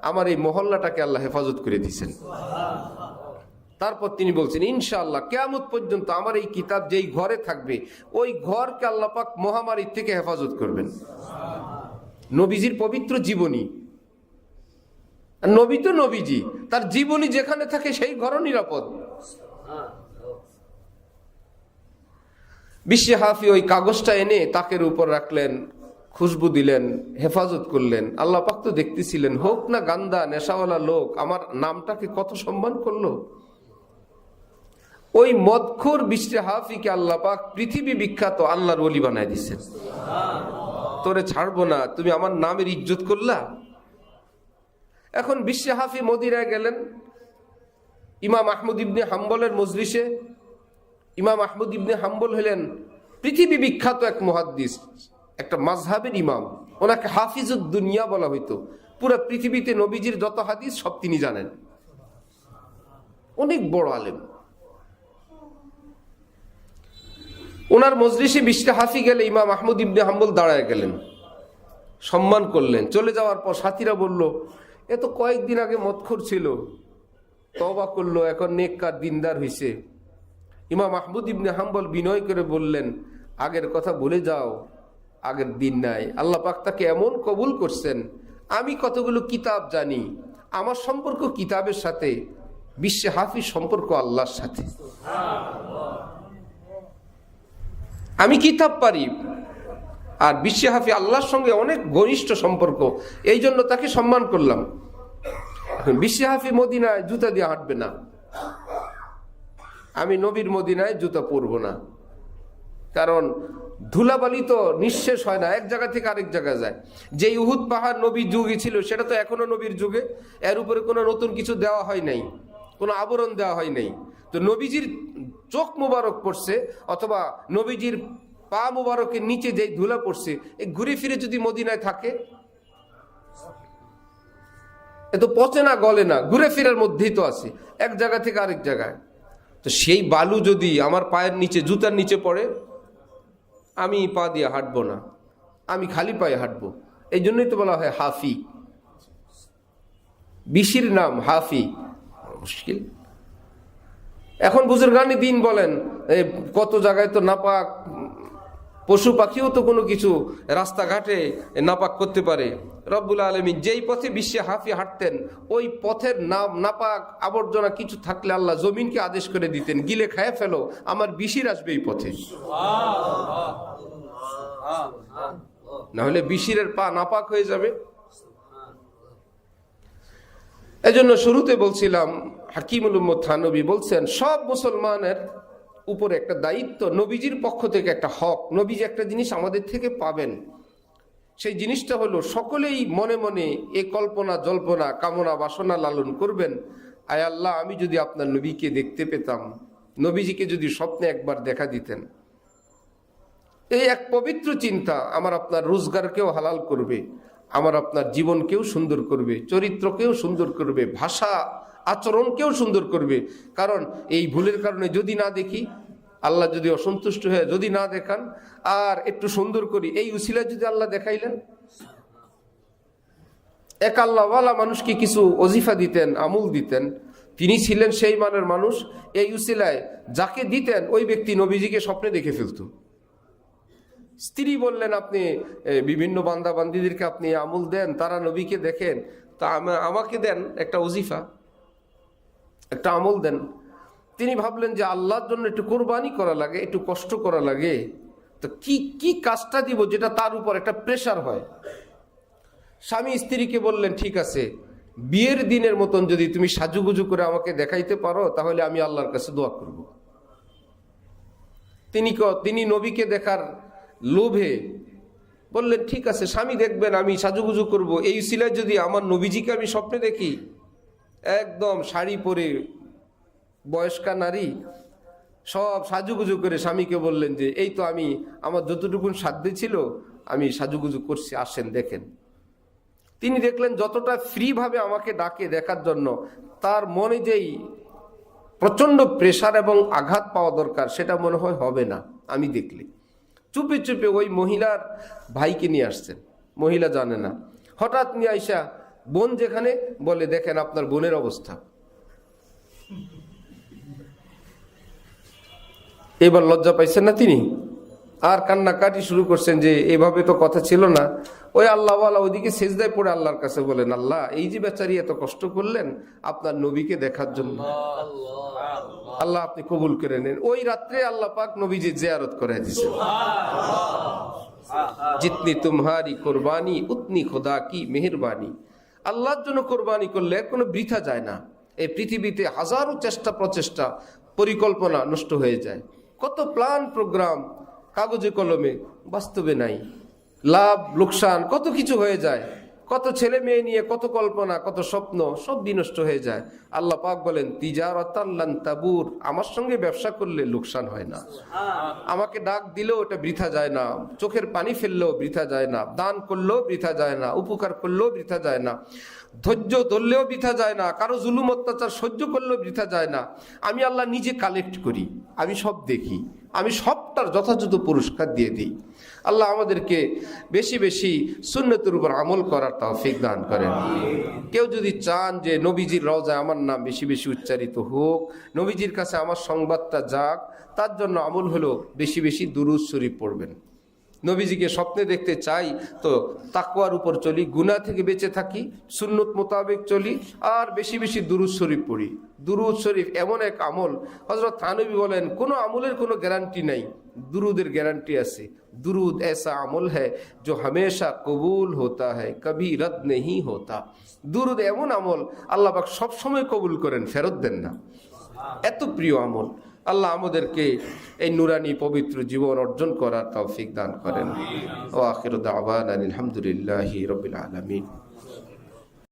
আমার এই মহল্লাটাকে আল্লাহ হেফাজত করে দিয়েছেন। তারপর তিনি বলছেন ইনশাআল্লাহ কিয়ামত পর্যন্ত আমার এই কিতাব যেই ঘরে থাকবে, ওই ঘরকে আল্লাহ পাক মহামারীর থেকে হেফাজত করবেন। নবীজির পবিত্র জীবনী, নবী তো নবীজি, তার জীবনী যেখানে থাকে সেই ঘরও নিরাপদ। বিশ্বে হাফি ওই কাগজটা এনে তাকের উপর রাখলেন, খুশবু দিলেন, হেফাজত করলেন। আল্লাহ পাক তো দেখতেছিলেন, হোক না গান্দা নেশাওয়ালা লোক, আমার নামটাকে কত সম্মান করলো। ওই মদখোর বিশ্বে হাফিকে আল্লাহ পাক পৃথিবী বিখ্যাত আল্লাহর ওলি বানায় দিচ্ছেন। তোরে ছাড়বো না, তুমি আমার নামের ইজ্জত করলা। এখন বিশ্বে হাফি মদিনায় গেলেন, ইমাম আহমদ ইবনে হাম্বলের মজলিসে। ইমাম আহমদ ইবনে হাম্বল হলেন পৃথিবী বিখ্যাত এক মুহাদ্দিস, একটা মাযহাবের ইমাম। ওনাকে হাফিজুদ দুনিয়া বলা হইতো। পুরো পৃথিবীতে নবীজির যত হাদিস সব তিনি জানেন। অনেক বড় আলেম। ওনার মজলিসে বিশটা হাফি গেলে ইমাম আহমদ ইবনে হাম্বল দাঁড়ায় গেলেন, সম্মান করলেন। চলে যাওয়ার পর সাথীরা বলল, এ তো কয়েকদিন আগে মদখোর ছিল, তওবা করলো, এখন নেককার দিনদার হইছে। ইমাম আহমদ ইবনে হাম্বল বিনয় করে বললেন, আগের কথা ভুলে যাও, আগের দিন নাই। আল্লাহ পাক তাকে এমন কবুল করছেন, আমি কতগুলো কিতাব জানি, আমার সম্পর্ক কিতাবের সাথে, বিশ্বে হাফিজ সম্পর্ক আল্লাহর সাথে। আমি কিতাব পারি আর বিশ্বে হাফিজ আল্লাহর সঙ্গে অনেক ঘনিষ্ঠ সম্পর্ক, এই জন্য তাকে সম্মান করলাম। বিশ্বে হাফিজ মদিনায় জুতা দিয়ে হাঁটবে না, আমি নবীর মদিনায় জুতা পরবো না, কারণ ধুলাবালি তো নিঃশেষ হয় না, এক জায়গা থেকে আরেক জায়গায় যায়। যে উহুদ পাহাড় নবীর যুগে ছিল, সেটা তো এখনো নবীর যুগে, এর উপরে কোনো নতুন কিছু দেওয়া হয় নাই, কোনো আবরণ দেওয়া হয় নাই। তো নবীজির চোখ মুবারক পড়ছে অথবা নবীজির পা মুবারকের নিচে যেই ধুলা পড়ছে, এই ঘুরে ফিরে যদি মদিনায় থাকে, এ তো পচে না, গলে না, ঘুরে ফিরার মধ্যেই তো আছে, এক জায়গা থেকে আরেক জায়গায়। তো সেই বালু যদি আমার পায়ের নিচে, জুতার নিচে পড়ে, আমি পা দিয়ে হাঁটবো না, আমি খালি পায়ে হাঁটবো। এই জন্যই তো বলা হয় হাফি। বিশির নাম হাফি, মুশকিল। এখন বুজুর্গানি দিন বলেন, কত জায়গায় তো নাপাক, পশু পাখিও তো কোনো কিছু রাস্তাঘাটে নাপাক করতে পারে। রব্বুল আলামিন যেই পথে বিশ্বে হাফি হাঁটতেন, ওই পথের নাম নাপাক আবর্জনা কিছু থাকলে আল্লাহ জমিনকে আদেশ করে দিতেন, গিলে খায় ফেলো, আমার বিশির আসবে এই পথে। না হলে বিশিরের পা নাপাক হয়ে যাবে। এজন্য শুরুতে বলছিলাম, হাকিমুল উম্মত থানবী বলছেন, সব মুসলমানের উপরে একটা দায়িত্ব, নবীজির পক্ষ থেকে একটা হক। নবীজি একটা জিনিস আমাদের থেকে পাবেন, সেই জিনিসটা হলো সকলেই মনে মনে এ কল্পনা জল্পনা কামনা বাসনা লালন করবেন, আয় আল্লাহ, আমি যদি আপনার নবীকে দেখতে পেতাম, নবীজিকে যদি স্বপ্নে একবার দেখা দিতেন। এই এক পবিত্র চিন্তা আমার আপনার রোজগারকেও হালাল করবে, আমার আপনার জীবনকেও সুন্দর করবে, চরিত্রকেও সুন্দর করবে, ভাষা আচরণকেও সুন্দর করবে। কারণ এই ভুলের কারণে যদি না দেখি, আল্লাহ যদি অসন্তুষ্ট হয়ে যদি না দেখান, আর একটু সুন্দর করি, এই উসিলায় যদি আল্লাহ দেখাইলেন। এক আল্লাহওয়ালা মানুষকে কিছু ওজিফা দিতেন, আমুল দিতেন, তিনি ছিলেন সেই মানের মানুষ, এই উসিলায় যাকে দিতেন ওই ব্যক্তি নবীজিকে স্বপ্নে দেখে ফেলত। স্ত্রী বললেন, আপনি বিভিন্ন বান্দা বান্দিদেরকে আপনি আমুল দেন, তারা নবীকে দেখেন, তা আমাকে দেন একটা ওজিফা, একটা আমল দেন। তিনি ভাবলেন যে আল্লাহর জন্য একটু কোরবানি করা লাগে, একটু কষ্ট করা লাগে, তো কি কাজটা দিব যেটা তার উপর একটা প্রেশার হয়। স্বামী স্ত্রীকে বললেন, ঠিক আছে, বিয়ের দিনের মতন যদি তুমি সাজুগুজু করে আমাকে দেখাইতে পারো, তাহলে আমি আল্লাহর কাছে দোয়া করব। তিনি নবীকে দেখার লোভে বললেন, ঠিক আছে স্বামী, দেখবেন আমি সাজুগুজু করব, এই উসিলায় যদি আমার নবীজিকে আমি স্বপ্নে দেখি, একদম শাড়ি পরে বয়স্কা নারী, সব সাজুগুজু করে স্বামীকে বললেন যে এই তো আমি, আমার যতটুকুন সাধ্যে ছিল আমি সাজুগুজু করছি, আসেন দেখেন। তিনি দেখলেন যতটা ফ্রিভাবে আমাকে ডাকে দেখার জন্য, তার মনে যেই প্রচণ্ড প্রেশার এবং আঘাত পাওয়া দরকার, সেটা মনে হয় হবে না। আমি দেখলে চুপে চুপে ওই মহিলার ভাইকে নিয়ে আসছেন, মহিলা জানে না। হঠাৎ নিয়ে আইসা বোন যেখানে, বলে দেখেন আপনার বোনের অবস্থা। এবার লজ্জা পাইছেন না তিনি, আর কান্নাকাটি শুরু করছেন যে এভাবে তো কথা ছিল না। ওই আল্লাহওয়ালা ওইদিকে সেজদায় পড়ে আল্লাহর কাছে বলেন, আল্লাহ, এই যে বেচারি এত কষ্ট করলেন আপনার নবীকে দেখার জন্য, আল্লাহ আপনি কবুল করে নেন। ওই রাত্রে আল্লাহ পাক নবীজি জিয়ারত করে দিয়েছেন। জিতনি তুমহারি কোরবানি উতনি খোদা কি মেহেরবানি। আল্লাহর জন্য কোরবানি করলে কোনো বৃথা যায় না। এই পৃথিবীতে হাজারো চেষ্টা প্রচেষ্টা পরিকল্পনা নষ্ট হয়ে যায়, কত প্ল্যান প্রোগ্রাম কাগজে কলমে, বাস্তবে নাই, লাভ লোকসান কত কিছু হয়ে যায়। কত ছেলে মেয়ে নিয়ে কত কল্পনা, কত স্বপ্ন, সব বিনষ্ট হয়ে যায়। আল্লাহ পাক বলেন তিজারাতান লান তাবুর, আমার সঙ্গে ব্যবসা করলে লোকসান হয় না। আমাকে ডাক দিলেও ওটা বৃথা যায় না, চোখের পানি ফেললেও বৃথা যায় না, দান করলেও বৃথা যায় না, উপকার করলেও বৃথা যায় না, ধৈর্য ধরলেও বৃথা যায় না, কারো জুলুম অত্যাচার সহ্য করলেও বৃথা যায় না। আমি আল্লাহ নিজে কালেক্ট করি, আমি সব দেখি, আমি সবটার যথাযথ পুরস্কার দিয়ে দিই। আল্লাহ আমাদেরকে বেশি বেশি সুন্নতের উপর আমল করার তৌফিক দান করেন। কেউ যদি চান যে নবীজির রওজায় আমার নাম বেশি বেশি উচ্চারিত হোক, নবীজির কাছে আমার সংবাদটা যাক, তার জন্য আমল হলো বেশি বেশি দুরূদ শরীফ পড়বেন। নবীজিকে স্বপ্নে দেখতে চাই তো তাকওয়ার উপর চলি, গুনাহ থেকে বেঁচে থাকি, সুন্নত মোতাবেক চলি, আর বেশি বেশি দুরূদ শরীফ পড়ি। দুরূদ শরীফ এমন এক আমল, হযরত থানবী বলেন কোনো আমলের কোনো গ্যারান্টি নাই, दुरूদের গ্যারান্টি আছে। दुरूद ऐसा अमल है जो हमेशा कबूल होता है, कभी रद्द नहीं होता। दुरूद এমন আমল আল্লাহ পাক সব সময় কবুল করেন, ফেরত দেন না, এত প্রিয় আমল। আল্লাহ আমাদেরকে এই নুরানি পবিত্র জীবন অর্জন করার তৌফিক দান করেন। ওয়া আখিরু দাওয়ানা আলহামদুলিল্লাহি রাব্বিল আলামিন।